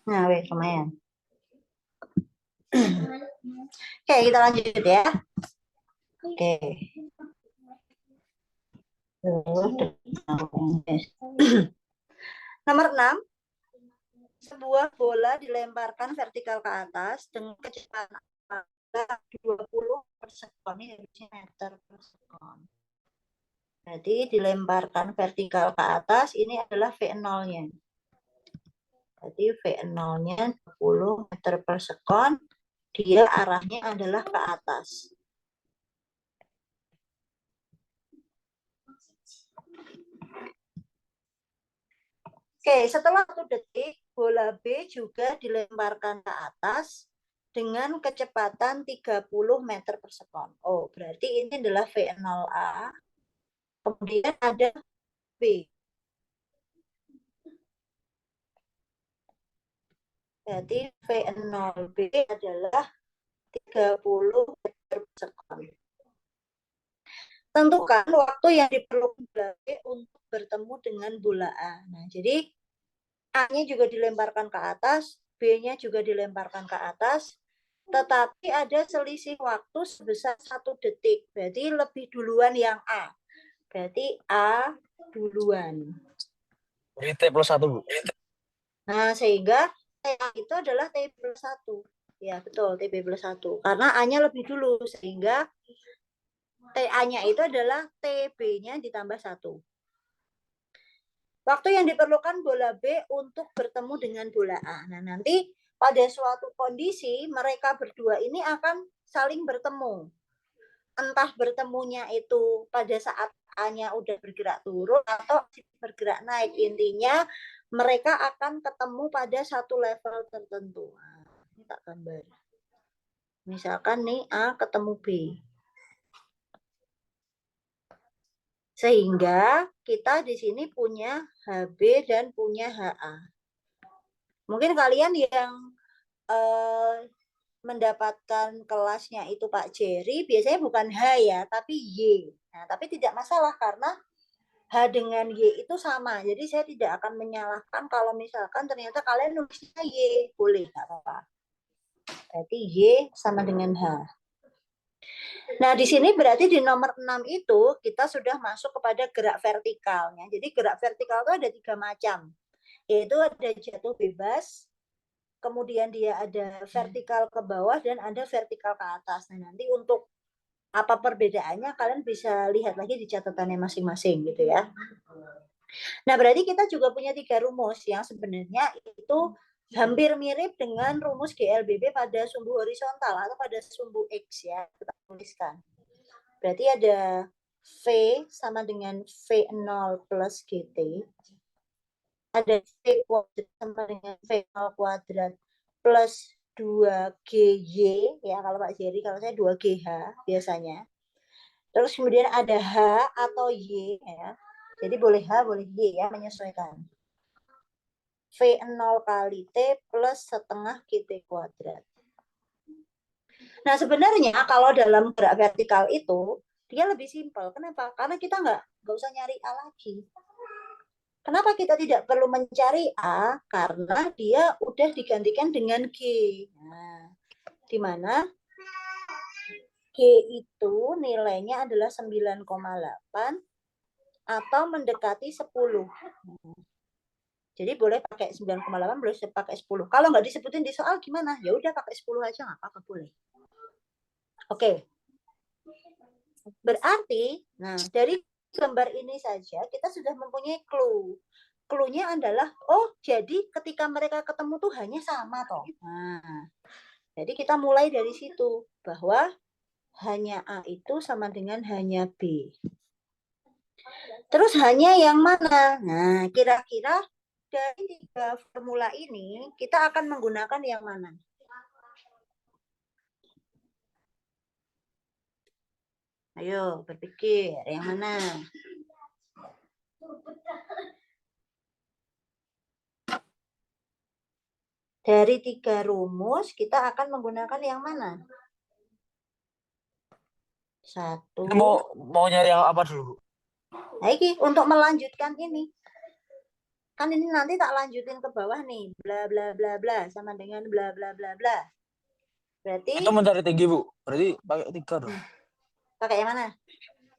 Nah, wes lumayan. Oke, kita lanjut ya. Oke. Nomor 6. Sebuah bola dilemparkan vertikal ke atas dengan kecepatan 20 per sekon. Ini harusnya meter per sekon. Jadi dilemparkan vertikal ke atas, ini adalah V0-nya. Jadi V0-nya 20 meter per sekon, dia arahnya adalah ke atas. Oke, setelah 1 detik, bola B juga dilemparkan ke atas dengan kecepatan 30 meter per sekon. Oh, berarti ini adalah V0A. Kemudian ada B. Jadi V0B adalah 30 meter per sekon. Tentukan waktu yang diperlukan bola B untuk bertemu dengan bola A. Nah, jadi A-nya juga dilemparkan ke atas, B-nya juga dilemparkan ke atas, tetapi ada selisih waktu sebesar 1 detik. Berarti lebih duluan yang A. Berarti A duluan. T plus 1, Bu. Nah, sehingga TA itu adalah T plus 1. Ya, betul, TB plus 1. Karena A-nya lebih dulu, sehingga TA-nya itu adalah TB-nya ditambah 1. Waktu yang diperlukan bola B untuk bertemu dengan bola A. Nah, nanti pada suatu kondisi mereka berdua ini akan saling bertemu. Entah bertemunya itu pada saat A-nya udah bergerak turun atau bergerak naik. Intinya mereka akan ketemu pada satu level tertentu. Nah, ini tak gambar. Misalkan nih A ketemu B. Sehingga kita di sini punya HB dan punya HA. Mungkin kalian yang mendapatkan kelasnya itu Pak Jerry, biasanya bukan H ya, tapi Y. Nah, tapi tidak masalah karena H dengan Y itu sama. Jadi saya tidak akan menyalahkan kalau misalkan ternyata kalian nulisnya Y. Boleh, nggak apa-apa. Berarti Y sama dengan H. Nah, di sini berarti di nomor 6 itu kita sudah masuk kepada gerak vertikalnya. Jadi gerak vertikal itu ada 3 macam. Yaitu ada jatuh bebas, kemudian dia ada vertikal ke bawah, dan ada vertikal ke atas. Nah, nanti untuk apa perbedaannya kalian bisa lihat lagi di catatannya masing-masing gitu ya. Nah, berarti kita juga punya 3 rumus yang sebenarnya itu hampir mirip dengan rumus GLBB pada sumbu horizontal atau pada sumbu X ya, kita tuliskan. Berarti ada V sama dengan V0 plus GT. Ada V kuadrat sama dengan V0 kuadrat plus 2GY, ya kalau Pak Jerry, kalau saya 2GH biasanya. Terus kemudian ada H atau Y, ya. Jadi boleh H, boleh Y ya, menyesuaikan. V0 kali T plus setengah GT kuadrat. Nah, sebenarnya kalau dalam gerak vertikal itu, dia lebih simpel. Kenapa? Karena kita nggak usah nyari A lagi. Kenapa kita tidak perlu mencari A? Karena dia udah digantikan dengan G. Nah, di mana G itu nilainya adalah 9,8 atau mendekati 10. Jadi boleh pakai 9,8, boleh pakai 10. Kalau nggak disebutin di soal gimana? Ya udah pakai 10 aja, nggak apa-apa, boleh. Oke. Berarti, nah dari gambar ini saja kita sudah mempunyai clue. Clue-nya adalah, oh jadi ketika mereka ketemu tuh hanya sama toh. Nah, jadi kita mulai dari situ, bahwa hanya A itu sama dengan hanya B. Terus hanya yang mana? Nah, kira-kira dari 3 formula ini, kita akan menggunakan yang mana? Ayo, berpikir, yang mana? Dari 3 rumus, kita akan menggunakan yang mana? 1. Mau nyari yang apa dulu? Nah, ini untuk melanjutkan ini. Kan ini nanti tak lanjutin ke bawah nih. Bla bla bla bla sama dengan bla bla bla bla. Berarti Itu mencari tinggi, Bu. Berarti pakai 3 dong. pakai yang mana?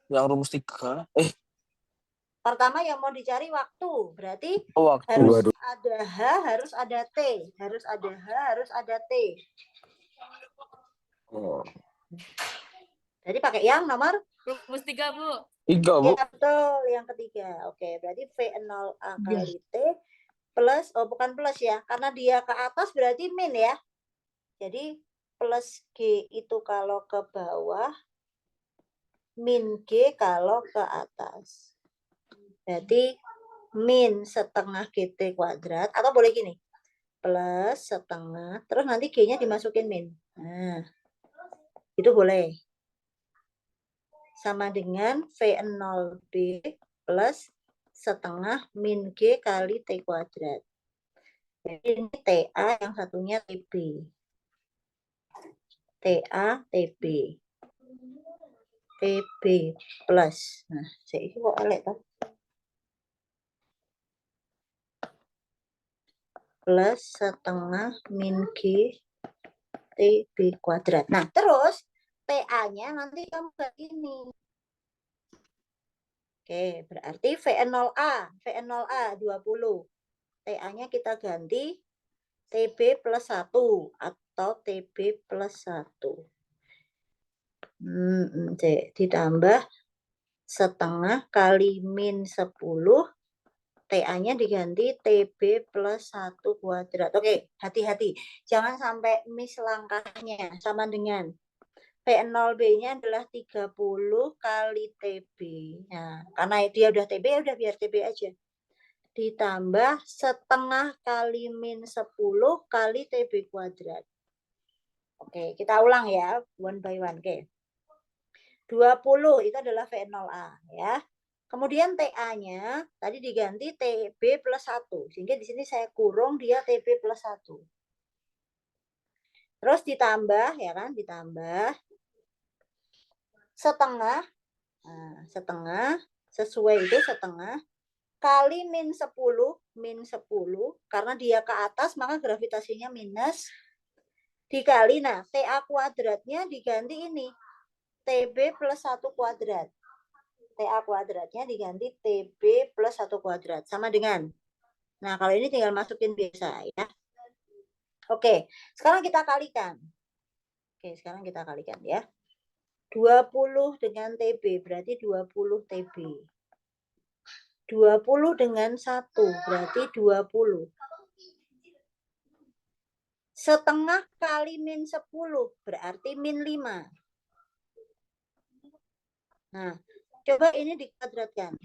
Yang rumus 3. Pertama yang mau dicari waktu. Berarti Waktu. harus ada H, harus ada T. Harus ada H, harus ada T. Oh. Jadi pakai yang nomor? Rumus 3, Bu. 3, Bu. Ya, betul. Yang ketiga. Oke, berarti V0A kali T plus, oh bukan plus ya. Karena dia ke atas berarti min ya. Jadi plus G itu kalau ke bawah, min G kalau ke atas. Berarti min setengah GT kuadrat, atau boleh gini, plus setengah, terus nanti G-nya dimasukin min. Nah, itu boleh. Sama dengan V0B plus setengah min G kali T kuadrat. Jadi ini TA, yang satunya TB. TA, TB. TB plus. Nah, saya ini kok elek toh. Plus setengah min G TB kuadrat. Nah, terus TA-nya nanti kamu ganti ini. Oke, berarti V0A 20. TA-nya kita ganti TB plus 1 atau TB plus 1. Ditambah setengah kali min 10. TA-nya diganti TB plus 1 kuadrat. Oke, hati-hati. Jangan sampai miss langkahnya. Sama dengan P0B-nya adalah 30 kali TB. Nah, karena dia udah TB, ya udah biar TB aja. Ditambah setengah kali min 10 kali TB kuadrat. Oke, kita ulang ya. One by one. Oke. 20 itu adalah V0A ya. Kemudian TA-nya tadi diganti TB plus 1. Sehingga di sini saya kurung dia TB plus 1. Terus ditambah ya kan, ditambah setengah. Nah, setengah sesuai itu setengah kali min 10 karena dia ke atas maka gravitasinya minus dikali, nah TA kuadratnya diganti ini TB plus 1 kuadrat. TA kuadratnya diganti TB plus 1 kuadrat. Sama dengan, nah kalau ini tinggal masukin biasa ya. Oke, sekarang kita kalikan. Oke, sekarang kita kalikan ya. 20 dengan TB berarti 20 TB. 20 dengan 1 berarti 20. Setengah kali min 10 berarti min 5. Nah, coba ini dikuadratkan.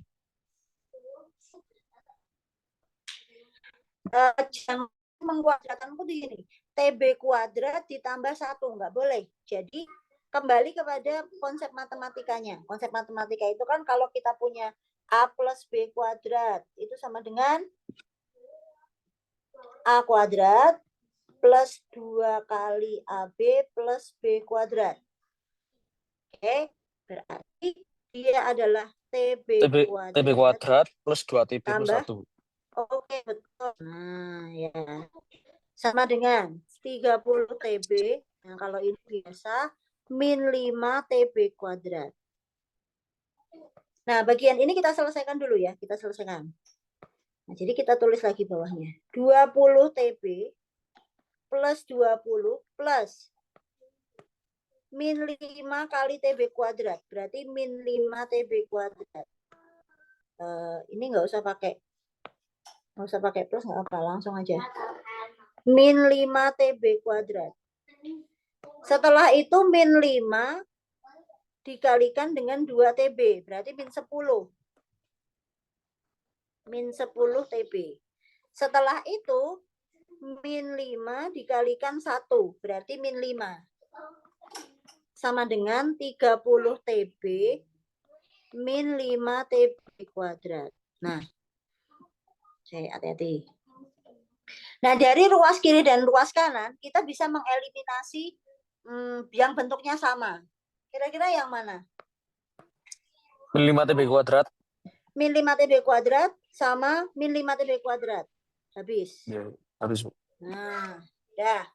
Jangan mengkuadratkanku di sini. TB kuadrat ditambah 1, nggak boleh. Jadi kembali kepada konsep matematikanya. Konsep matematika itu kan kalau kita punya A plus B kuadrat itu sama dengan A kuadrat plus 2 kali AB plus B kuadrat. Oke, berarti dia adalah TB TB kuadrat plus 2TB plus tambah 1. Oke, betul. Nah, ya. Sama dengan 30 TB. Nah, kalau ini biasa min 5 TB kuadrat. Nah, bagian ini kita selesaikan dulu ya. Kita selesaikan. Nah, jadi kita tulis lagi bawahnya. 20 TB plus 20 plus min 5 kali TB kuadrat. Berarti min 5 TB kuadrat. Ini nggak usah pakai plus, nggak apa, langsung aja. Min 5 TB kuadrat. Setelah itu min 5 dikalikan dengan 2 TB. Berarti min 10. Min 10 TB. Setelah itu min 5 dikalikan 1. Berarti min 5. Sama dengan 30 TB min 5 TB kuadrat. Nah, saya hati-hati. Nah, dari ruas kiri dan ruas kanan, kita bisa mengeliminasi yang bentuknya sama. Kira-kira yang mana? Min 5 TB kuadrat. Min 5 TB kuadrat sama min 5 TB kuadrat. Habis. Ya, habis. Nah, dah.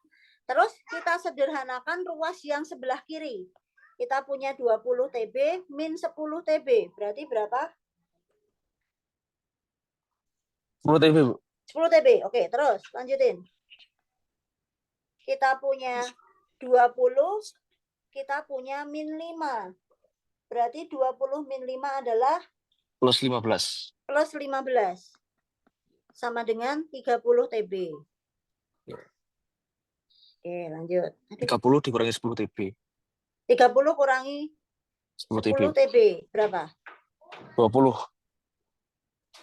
Terus kita sederhanakan ruas yang sebelah kiri. Kita punya 20 TB min 10 TB. Berarti berapa? 10 TB, Bu. 10 TB. Oke, terus lanjutin. Kita punya 20, kita punya min 5. Berarti 20 min 5 adalah Plus 15. plus 15. Sama dengan 30 TB. Ya. Oke, lanjut. 30 dikurangi 10 TB. 30 kurangi 10 10 TB. TB. Berapa? 20.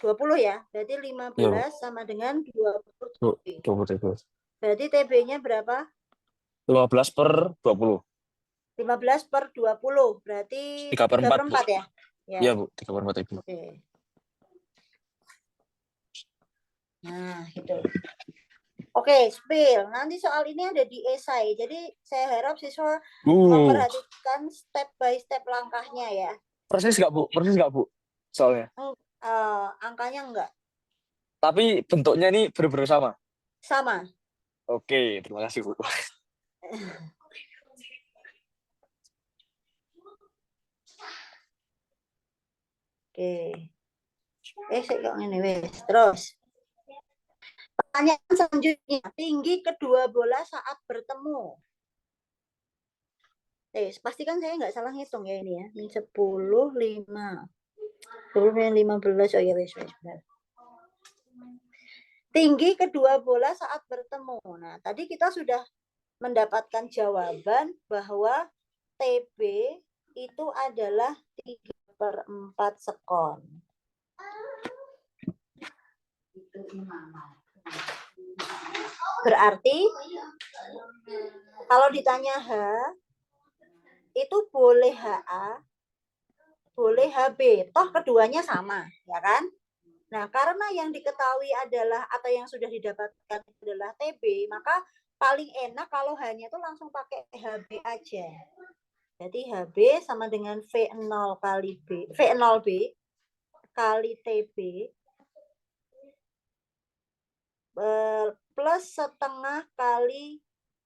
20 ya. Berarti 15 sama dengan 20 TB. 20 TB. Berarti TB-nya berapa? 15 per 20. 15 per 20. Berarti 3 per 4, 4 ya? Iya, Bu. 3 per 4 TB. Oke. Nah, gitu. Oke, spill. Nanti soal ini ada di esai. Jadi saya harap siswa memperhatikan step by step langkahnya ya. Persis nggak, Bu? Persis nggak, Bu? Soalnya. Angkanya enggak. Tapi bentuknya ini benar-benar sama. Sama. Oke, terima kasih, Bu. Oke. Saya kok ini wes. Terus. Pertanyaan selanjutnya, tinggi kedua bola saat bertemu. Pastikan saya nggak salah ngitung ya ini ya. Min 10, 5. 10 min 15. Oh ya wes. Tinggi kedua bola saat bertemu. Nah, tadi kita sudah mendapatkan jawaban bahwa TB itu adalah 3/4 sekon. Berarti kalau ditanya H, itu boleh HA, boleh HB. Toh keduanya sama, ya kan? Nah, karena yang diketahui adalah atau yang sudah didapatkan adalah TB, maka paling enak kalau hanya itu langsung pakai HB aja. Jadi HB sama dengan V0 kali B, V0B kali TB plus setengah kali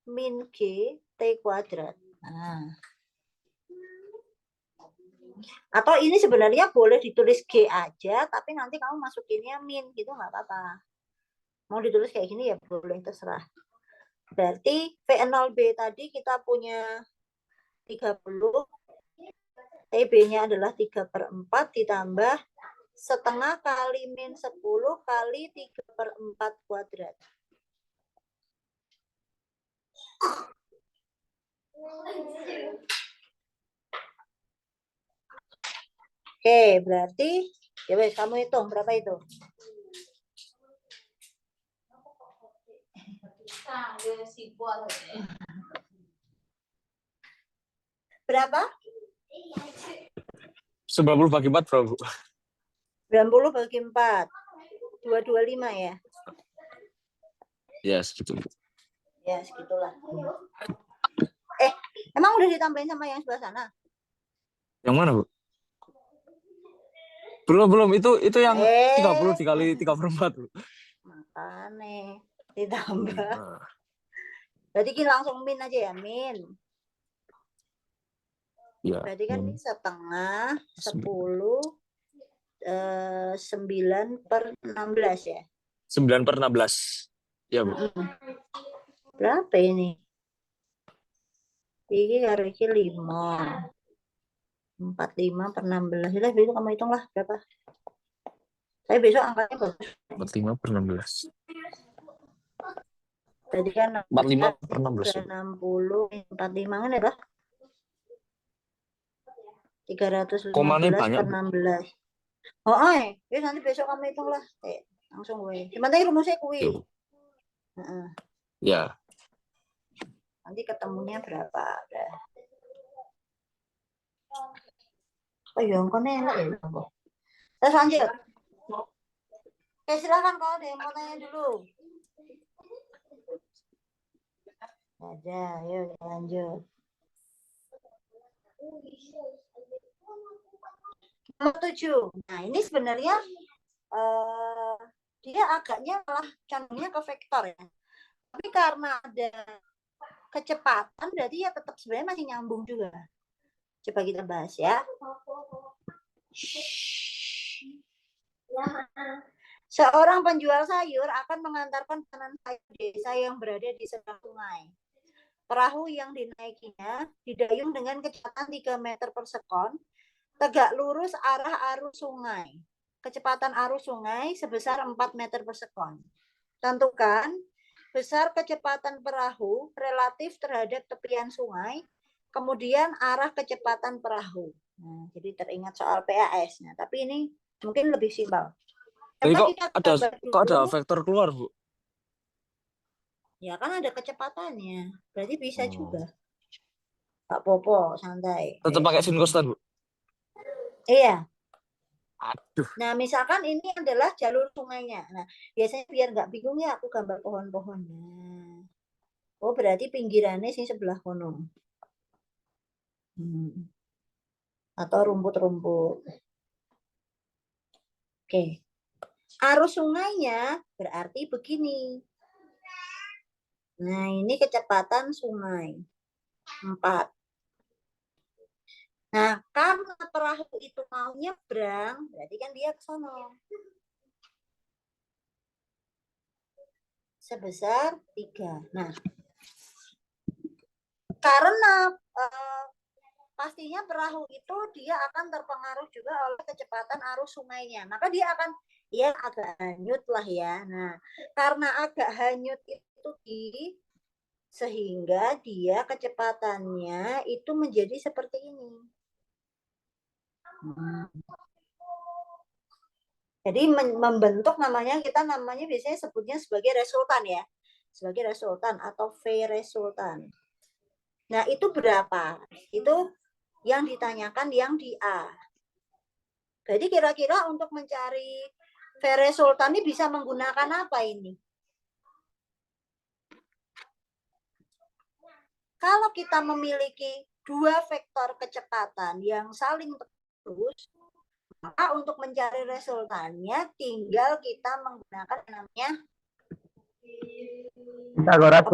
min G T kuadrat. Nah. Atau ini sebenarnya boleh ditulis G aja, tapi nanti kamu masukinnya min, gitu nggak apa-apa. Mau ditulis kayak gini ya boleh, terserah. Berarti V0B tadi kita punya 30, TB-nya adalah 3/4 ditambah setengah kali min 10 kali 3/4 kuadrat. Oke, berarti ya wes kamu hitung berapa itu? Berapa? 90 bagi 4 berapa, Bu? 90 bagi 4. 225 ya? Ya, segitu. Ya, segitulah. Emang udah ditambahin sama yang sebelah sana? Yang mana, Bu? Belum itu yang 30 Eh, dikali 3/4 Bu. makanya ditambah. Nah, Berarti kita langsung min aja ya, min. ya. Berarti kan ini setengah 10 9/16 ya. 9/16. Ya Bu. Berapa ini? Ini karo iki 5. 45/16. Sudah besok kamu hitung lah berapa. Saya besok angkanya bagus. 45/16. Berarti kan 45/16. 60 45 kan ya, 315 Komanya banyak, per 16. Oh, ya nanti besok kamu hitung lah. Langsung gue. Cuman tadi rumusnya kuwi. Yo. Ya. Nanti ketemunya berapa? Udah. Oh iya, angkanya enak ya. Terus lanjut. Oke, silakan kalau ada yang mau tanya dulu. Ada, yuk lanjut. Nomor 7. Nah, ini sebenarnya dia agaknya malah condongnya ke vektor ya. Tapi karena ada kecepatan, berarti ya tetap sebenarnya masih nyambung juga. Coba kita bahas ya. Seorang penjual sayur akan mengantarkan pesanan sayur desa yang berada di seberang sungai. Perahu yang dinaikinya didayung dengan kecepatan 3 meter per sekon, tegak lurus arah arus sungai. Kecepatan arus sungai sebesar 4 meter per sekon. Tentukan besar kecepatan perahu relatif terhadap tepian sungai, kemudian arah kecepatan perahu. Nah, jadi teringat soal PAS. Nah, tapi ini mungkin lebih simpel. Jadi kok ada vektor keluar, Bu? Ya kan ada kecepatannya. Berarti bisa juga. Pak Popo, santai. Tetap pakai sin konstan, Bu? Iya. Aduh. Nah, misalkan ini adalah jalur sungainya. Nah, biasanya biar nggak bingung ya, aku gambar pohon-pohonnya. Oh, berarti pinggirannya sih sebelah kono. Atau rumput-rumput. Oke. Arus sungainya berarti begini. Nah, ini kecepatan sungai. 4. Nah, karena perahu itu mau nyebrang, berarti kan dia ke sana. Sebesar 3. Nah, karena pastinya perahu itu dia akan terpengaruh juga oleh kecepatan arus sungainya. Maka dia akan ya agak hanyut lah ya. Nah, karena agak hanyut itu sehingga dia kecepatannya itu menjadi seperti ini. Jadi membentuk kita namanya biasanya sebutnya sebagai resultan ya. Sebagai resultan atau V resultan. Nah, itu berapa? Itu yang ditanyakan yang di A. Jadi kira-kira untuk mencari V resultan ini bisa menggunakan apa ini? Kalau kita memiliki 2 vektor kecepatan yang saling terus, maka untuk mencari resultannya tinggal kita menggunakan namanya Pitagoras.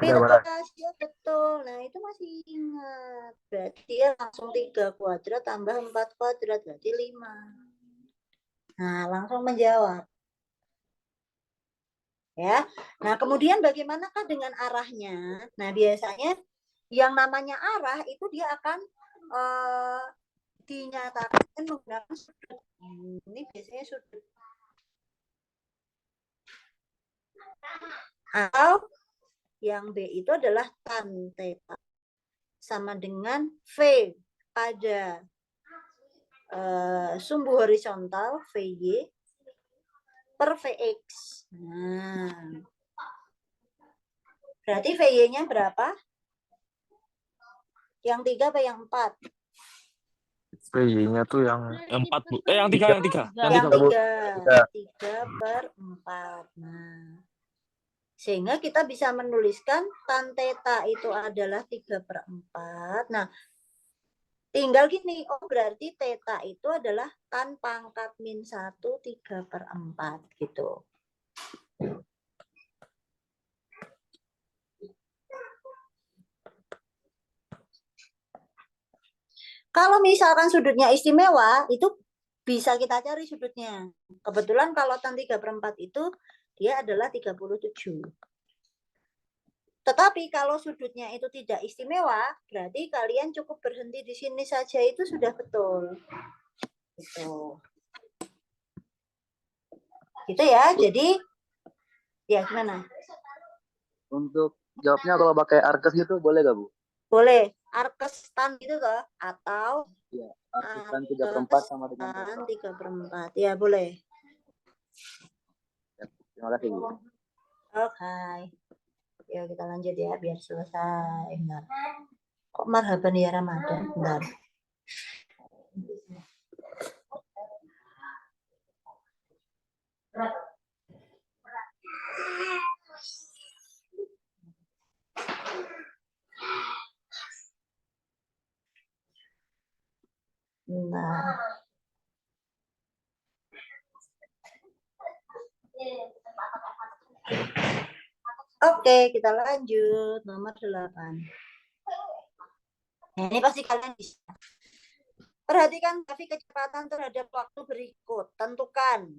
Pitagoras, ya betul. Nah, itu masih ingat. Berarti dia langsung 3 kuadrat tambah 4 kuadrat, berarti 5. Nah, langsung menjawab. Ya. Nah, kemudian bagaimanakah dengan arahnya? Nah, biasanya yang namanya arah itu dia akan dinyatakan menggunakan sudut. Ini biasanya sudut. Atau yang B itu adalah tan theta sama dengan V pada sumbu horizontal VY per VX. Nah, berarti VY-nya berapa? Yang 3 apa yang 4? VY-nya tuh yang 4, Bu. Yang 3. Yang 3/4. Nah, sehingga kita bisa menuliskan tan theta itu adalah 3/4. Nah, Tinggal gini, oh berarti theta itu adalah tan pangkat min 1 3/4 gitu. Kalau misalkan sudutnya istimewa, itu bisa kita cari sudutnya. Kebetulan kalau tan 3/4 itu dia adalah 37. Tetapi kalau sudutnya itu tidak istimewa, berarti kalian cukup berhenti di sini saja, itu sudah betul. Gitu ya, jadi ya gimana? Untuk jawabnya kalau pakai arkes gitu boleh gak, Bu? Boleh. Arkes tan gitu toh, atau Iya, arkes tan 3/4 sama dengan tan theta. 3/4. Ya, boleh. Ya, terima kasih, Bu. Oke. Yuk kita lanjut ya, biar selesai. Bentar. Kok marhaban ya Ramadan? Bentar. Nah. Oke, kita lanjut. Nomor 8. Nah, ini pasti kalian bisa. Perhatikan grafik kecepatan terhadap waktu berikut. Tentukan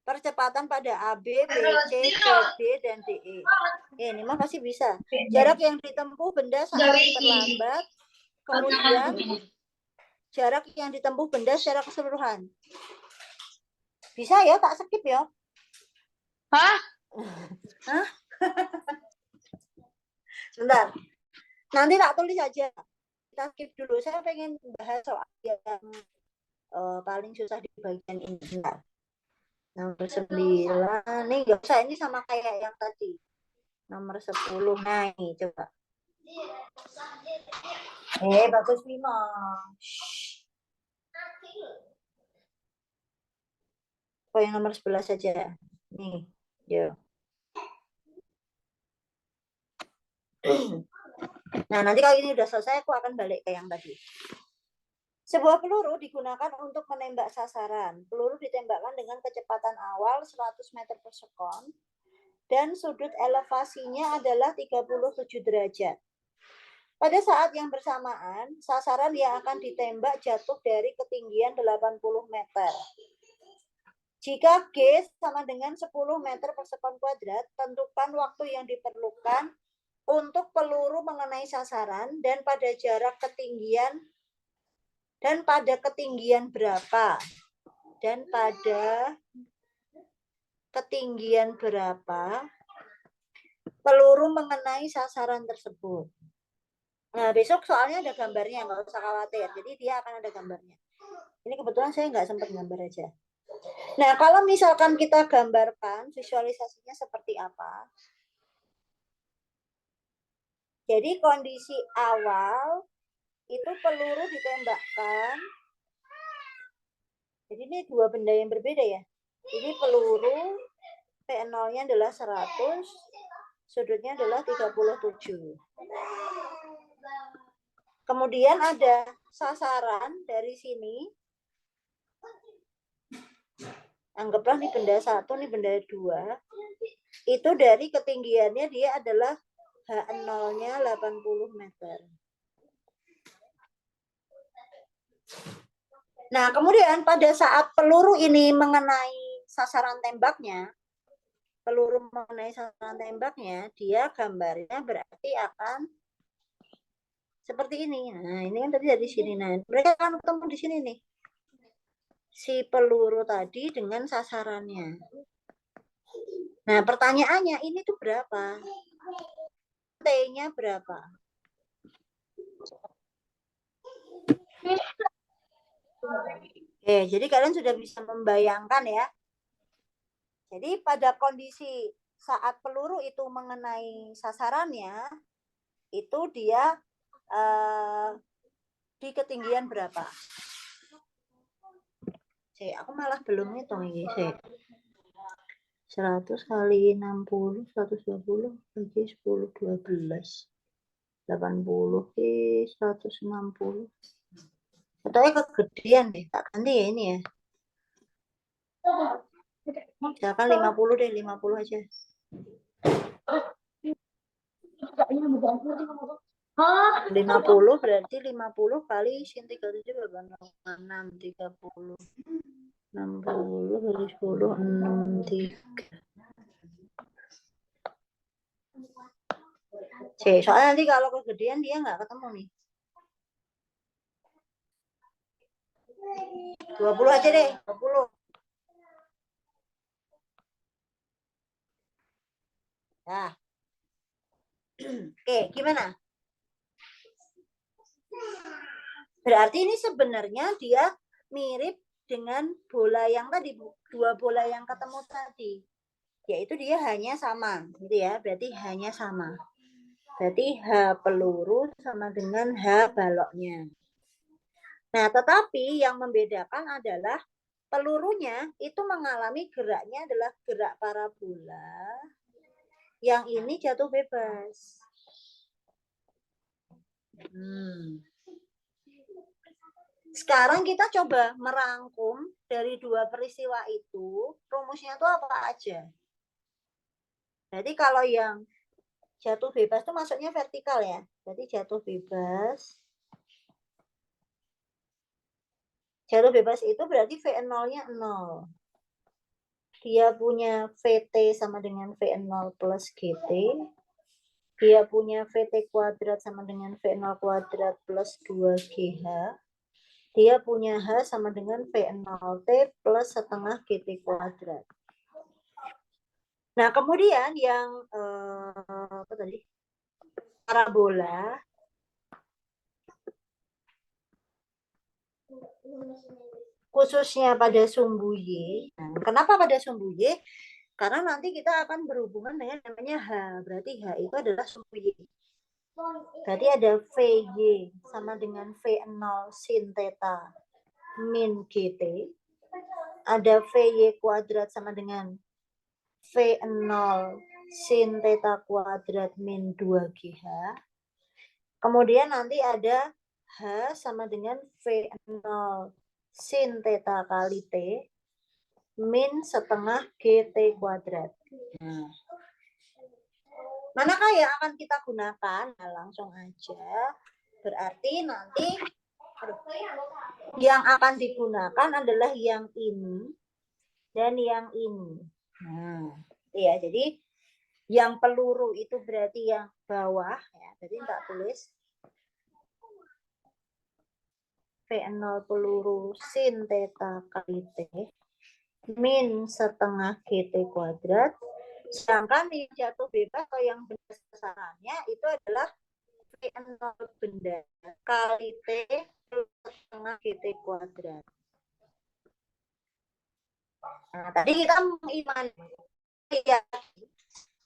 percepatan pada AB, BC, CD, dan DE. Ini mah pasti bisa. Jarak yang ditempuh benda saat terlambat. Kemudian jarak yang ditempuh benda secara keseluruhan. Bisa ya, tak skip ya. Hah? Hah? Sebentar. Nanti tak tulis aja. Kita skip dulu. Saya pengen bahas soal yang paling susah di bagian ini. Bentar. Nomor 9. Nih nggak usah, ini sama kayak yang tadi. Nomor 10. Nah, ini coba. Bagus Bimo. Oh, yang nomor 11 saja. Nih, yuk. Nah, nanti kalau ini udah selesai, aku akan balik ke yang tadi. Sebuah peluru digunakan untuk menembak sasaran. Peluru ditembakkan dengan kecepatan awal 100 meter per sekon dan sudut elevasinya adalah 37 derajat. Pada saat yang bersamaan, sasaran yang akan ditembak jatuh dari ketinggian 80 meter. Jika G sama dengan 10 meter per sekon kuadrat, tentukan waktu yang diperlukan untuk peluru mengenai sasaran dan pada jarak ketinggian dan pada ketinggian berapa peluru mengenai sasaran tersebut. Nah, besok soalnya ada gambarnya, nggak usah khawatir. Jadi dia akan ada gambarnya. Ini kebetulan saya nggak sempat gambar aja. Nah, kalau misalkan kita gambarkan visualisasinya seperti apa. Jadi kondisi awal itu peluru ditembakkan. Jadi ini dua benda yang berbeda ya. Ini peluru P0-nya adalah 100, sudutnya adalah 37. Kemudian ada sasaran dari sini. Anggaplah nih benda 1, nih benda 2. Itu dari ketinggiannya dia adalah H0-nya 80 meter. Nah, kemudian pada saat peluru ini mengenai sasaran tembaknya, dia gambarnya berarti akan seperti ini. Nah, ini kan tadi dari sini. Nah, mereka akan ketemu di sini nih. Si peluru tadi dengan sasarannya. Nah, pertanyaannya ini tuh berapa? T-nya berapa? Oke, jadi kalian sudah bisa membayangkan ya. Jadi pada kondisi saat peluru itu mengenai sasarannya, itu dia di ketinggian berapa? Aku malah belum hitung ini. 100 kali 60, 120 bagi 10, 12. 80 160. Atau kegedean deh, tak ganti ya ini ya. Misalkan 50 deh, 50 aja. 50 berarti 50 kali sin 37 berapa? 6, 30. 60 kali 10, 63. Soalnya nanti kalau kegedean dia nggak ketemu nih. 20 aja deh, 20. Nah. Oke, gimana? Berarti ini sebenarnya dia mirip dengan bola yang tadi, dua bola yang ketemu tadi. Yaitu dia hanya sama, gitu ya. Berarti hanya sama. Berarti H peluru sama dengan H baloknya. Nah, tetapi yang membedakan adalah pelurunya itu mengalami geraknya adalah gerak parabola. Yang ini jatuh bebas. Sekarang kita coba merangkum dari dua peristiwa itu, rumusnya itu apa aja. Jadi kalau yang jatuh bebas itu masuknya vertikal ya. Jadi jatuh bebas. Jatuh bebas itu berarti V0-nya 0. Dia punya VT sama dengan V0 plus GT. Dia punya VT kuadrat sama dengan V0 kuadrat plus 2GH. Dia punya H sama dengan V0T plus setengah GT kuadrat. Nah, kemudian yang apa tadi? Parabola. Khususnya pada sumbu Y. Nah, kenapa pada sumbu Y? Karena nanti kita akan berhubungan dengan namanya H. Berarti H itu adalah sumbu Y. Berarti ada VY sama dengan V0 sin theta min GT. Ada VY kuadrat sama dengan V0 sin theta kuadrat min 2GH. Kemudian nanti ada H sama dengan V0 sin theta kali T min setengah GT kuadrat. Nah, manakah yang akan kita gunakan? Nah, langsung aja. Berarti nanti yang akan digunakan adalah yang ini dan yang ini. Nah, ya, jadi yang peluru itu berarti yang bawah ya. Jadi tak tulis V0 peluru sin theta kali T min setengah GT kuadrat. Sedangkan yang jatuh bebas atau yang benda sasarannya itu adalah V0 benda kali T plus setengah GT kuadrat. Nah, tadi kita mengimani ya,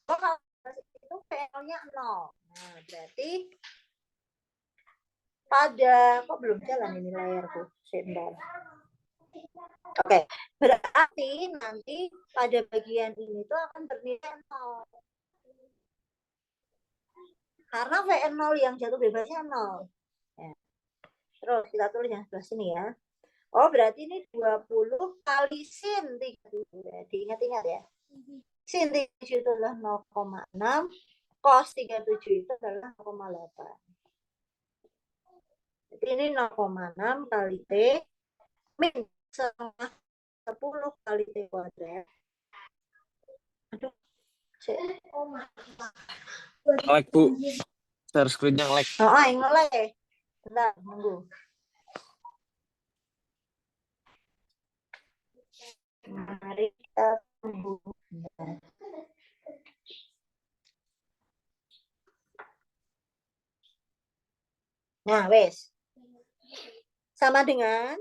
kalau itu V0-nya 0. Nah, berarti pada, kok belum jalan ini layarku? Sebentar. Oke, berarti nanti pada bagian ini tuh akan bernilai 0. Karena V0 yang jatuh bebasnya 0. Ya. Terus kita tulis yang sebelah sini ya. Oh, berarti ini 20 kali sin 37. Diingat-ingat ya. Sin 37 itu adalah 0,6. Cos 37 itu adalah 0,8. Jadi ini 0,6 kali T min setengah 10 kali T kuadrat. Aduh. Like, Bu. Share screen-nya like. Oh, yang nge-lag. Bentar, nunggu. Mari kita tunggu. Nah, wes. Sama dengan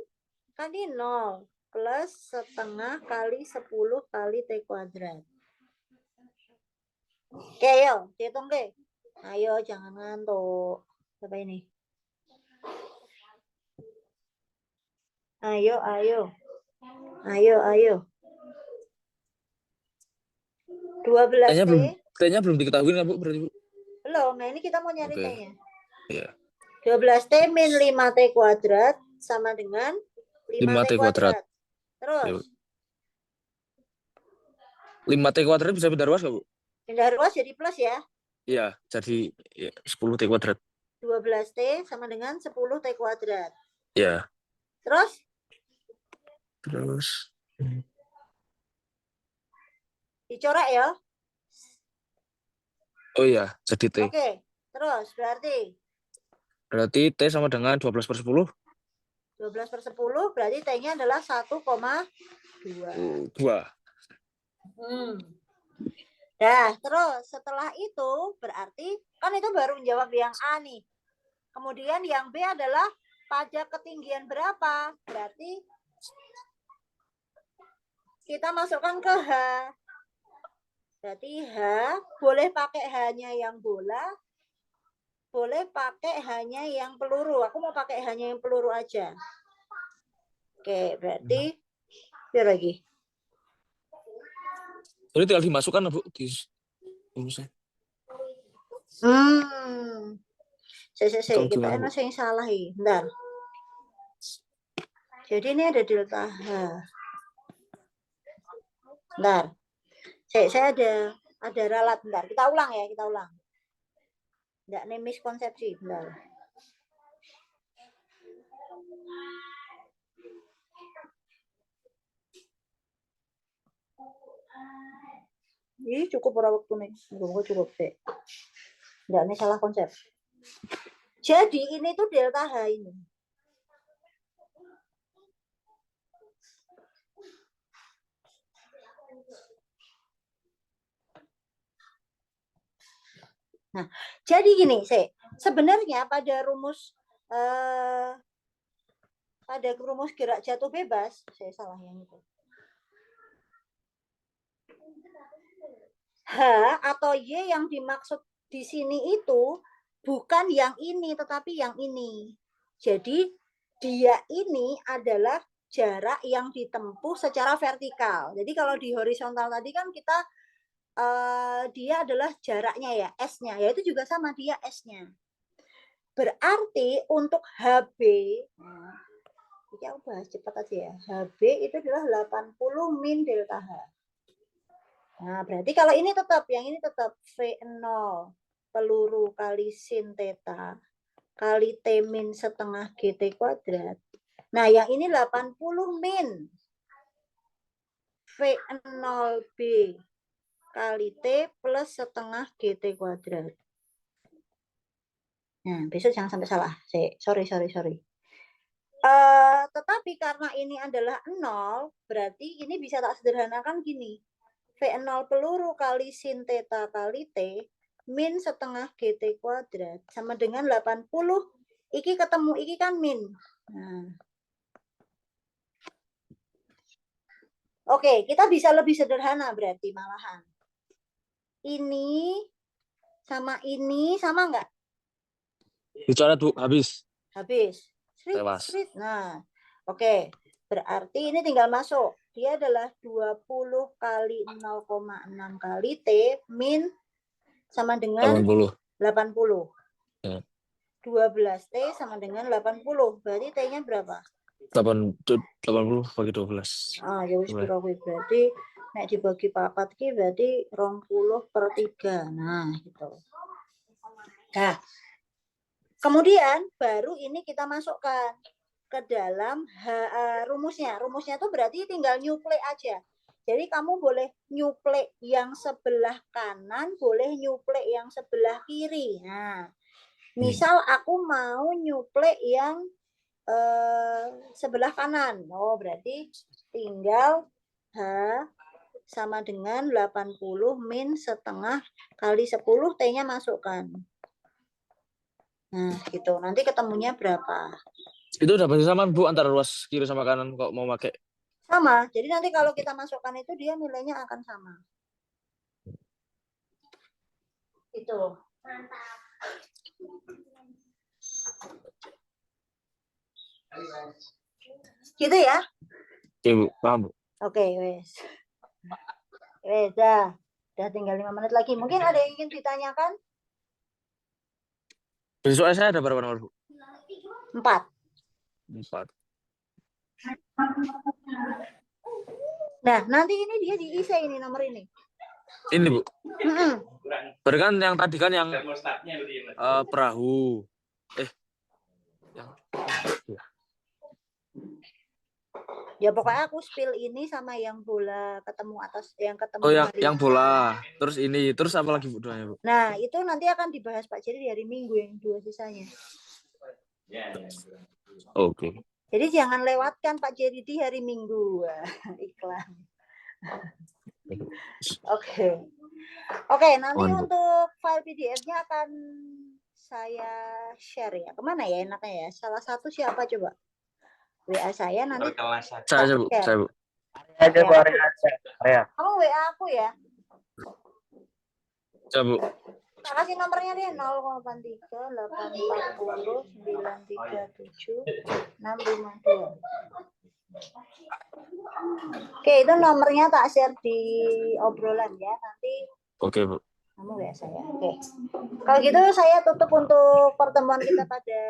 kan ini 0 plus setengah kali 10 kali T kuadrat. Oke, yuk, hitung deh. Ayo, jangan ngantuk. Apa ini? Ayo, ayo. Ayo, ayo. 12 T. T-nya belum diketahui Bu, berarti Bu. Belum, nah ini kita mau nyari Oke. T-nya. Iya. 12 T min 5 T kuadrat sama dengan 5T 5T kuadrat. Terus, Yuk. 5T kuadrat bisa pindah ruas nggak, Bu? pindah ruas jadi plus ya. Iya, jadi 10T kuadrat. 12T sama dengan 10T kuadrat. Ya, Terus, terus dicoret ya. oh iya, jadi T. Oke, terus Berarti T sama dengan 12/10. 12/10 berarti T-nya adalah 1,2. 2. Nah, terus setelah itu berarti kan itu baru menjawab yang A nih. Kemudian yang B adalah pada ketinggian berapa? Berarti kita masukkan ke H. Berarti H boleh pakai H-nya yang bola, boleh pakai H-nya yang peluru. Aku mau pakai H-nya yang peluru aja. Oke, berarti biar lagi. Jadi tinggal dimasukkan, Bu, di rumusnya. Kita enak yang salah ini. Bentar. Jadi ini ada delta H. Bentar. Saya ada ralat. Bentar. Kita ulang ya, kita ulang. Enggak nih miskonsepsi. Bentar. Ini cukup berapa waktu nih? Cukup deh. Enggak nih salah konsep. Jadi ini tuh delta H ini. Nah, jadi gini, sebenarnya pada rumus gerak jatuh bebas, saya salah yang itu. H atau Y yang dimaksud di sini itu bukan yang ini, tetapi yang ini. Jadi dia ini adalah jarak yang ditempuh secara vertikal. Jadi kalau di horizontal tadi kan kita dia adalah jaraknya ya, S-nya. Ya itu juga sama, dia S-nya. Berarti untuk HB, ini aku bahas cepat aja ya. HB itu adalah 80 min delta H. Nah, berarti kalau ini tetap, yang ini tetap V0 peluru kali sin theta kali T min setengah GT kuadrat. Nah, yang ini 80 min V0B kali T plus setengah GT kuadrat. Nah, besok jangan sampai salah. Sorry. Tetapi karena ini adalah 0, berarti ini bisa tak sederhanakan gini. V0 peluru kali sin theta kali T min setengah GT kuadrat sama dengan 80. Iki ketemu, iki kan min. Nah. Oke, kita bisa lebih sederhana berarti malahan. Ini sama enggak? Dicoret, Bu, habis. Habis. Tewas. Nah, oke. Berarti ini tinggal masuk. Dia adalah 20 kali 0,6 kali T min sama dengan 80. 80. Ya. 12T sama dengan 80. Berarti T-nya berapa? 80 bagi 12. Ya wis pira kuwi berarti nek dibagi 4 ki berarti 20/3. Nah, gitu. Nah, kemudian baru ini kita masukkan ke dalam rumusnya. Rumusnya itu berarti tinggal nyuplek aja. Jadi kamu boleh nyuplek yang sebelah kanan, boleh nyuplek yang sebelah kiri. Nah, misal aku mau nyuplek yang sebelah kanan. Oh, berarti tinggal H sama dengan 80 min setengah kali 10, T-nya masukkan. Nah, gitu. Nanti ketemunya berapa? Itu udah pasti sama, Bu, antara ruas kiri sama kanan kok mau pakai. Sama. Jadi nanti kalau kita masukkan itu dia nilainya akan sama. Itu. Mantap. Gitu ya? Oke, Bu, paham, Bu. Oke, wes. Wes, dah tinggal 5 menit lagi. Mungkin ada yang ingin ditanyakan? Besok saya ada berapa nomor, Bu? 4. 4. Nah, nanti ini dia diisi ini nomor ini. Ini Bu. Mm-mm. Berarti kan yang tadi kan yang perahu. Yang Ya pokoknya aku spill ini sama yang bola ketemu atas, yang ketemu oh yang kemarin. bola. Terus ini, terus apa lagi Bu doanya Bu? Nah, itu nanti akan dibahas Pak Jerry di hari Minggu yang 2 sisanya. Oke. Jadi jangan lewatkan Pak Jerry di hari Minggu. Wah, iklan. Oke, nanti Mantap. untuk file PDF-nya akan saya share ya. Kemana ya enaknya ya? Salah satu siapa coba? WA saya nanti. Saya Bu, share. saya Bu. Aja Bu Arya. Kamu WA aku ya. Saya Bu. Tak kasih nomornya deh 083 840 937 652. Oke, itu nomornya tak share di obrolan ya. Nanti Oke Bu. kamu WA saya. Oke. Kalau gitu saya tutup untuk pertemuan kita pada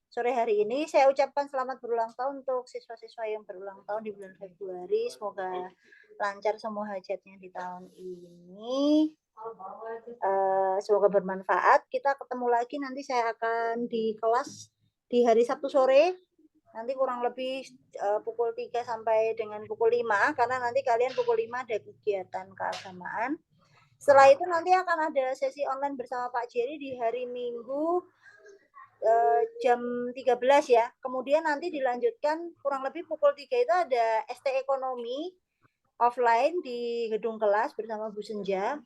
sore hari ini. Saya ucapkan selamat berulang tahun untuk siswa-siswa yang berulang tahun di bulan Februari. Semoga lancar semua hajatnya di tahun ini. Semoga bermanfaat. Kita ketemu lagi nanti, saya akan di kelas di hari Sabtu sore. Nanti kurang lebih pukul 3 sampai dengan pukul 5, karena nanti kalian pukul 5 ada kegiatan keagamaan. Setelah itu nanti akan ada sesi online bersama Pak Jerry di hari Minggu jam 13 ya. Kemudian nanti dilanjutkan kurang lebih pukul 3 itu ada ST Ekonomi offline di gedung kelas bersama Bu Senja.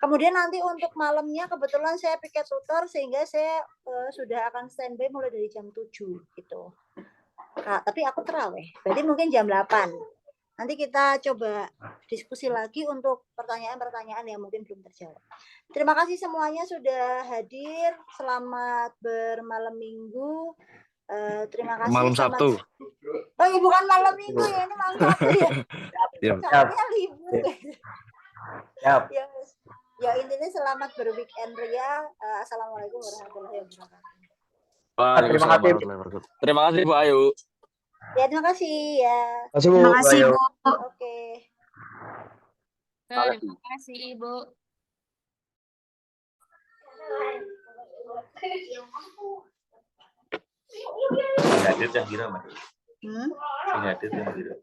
Kemudian nanti untuk malamnya kebetulan saya piket tutor sehingga saya sudah akan standby mulai dari jam 7 gitu. Nah, tapi aku terawih, berarti mungkin jam 8. Nanti kita coba diskusi lagi untuk pertanyaan-pertanyaan yang mungkin belum terjawab. Terima kasih semuanya sudah hadir. Selamat bermalam minggu. Terima kasih. Malam Sabtu. Oh, ya, bukan malam minggu ya, ini malam Sabtu ya. Soalnya libur. Siap. Ya intinya selamat berweekend Ria. Assalamualaikum warahmatullahi wabarakatuh. Terima kasih. Terima kasih Bu Ayu. Ya, terima kasih ya. Terima kasih Bu. Oke. Terima kasih Ibu. Hadir yang kira, Mas. Hmm? Hadir yang kira.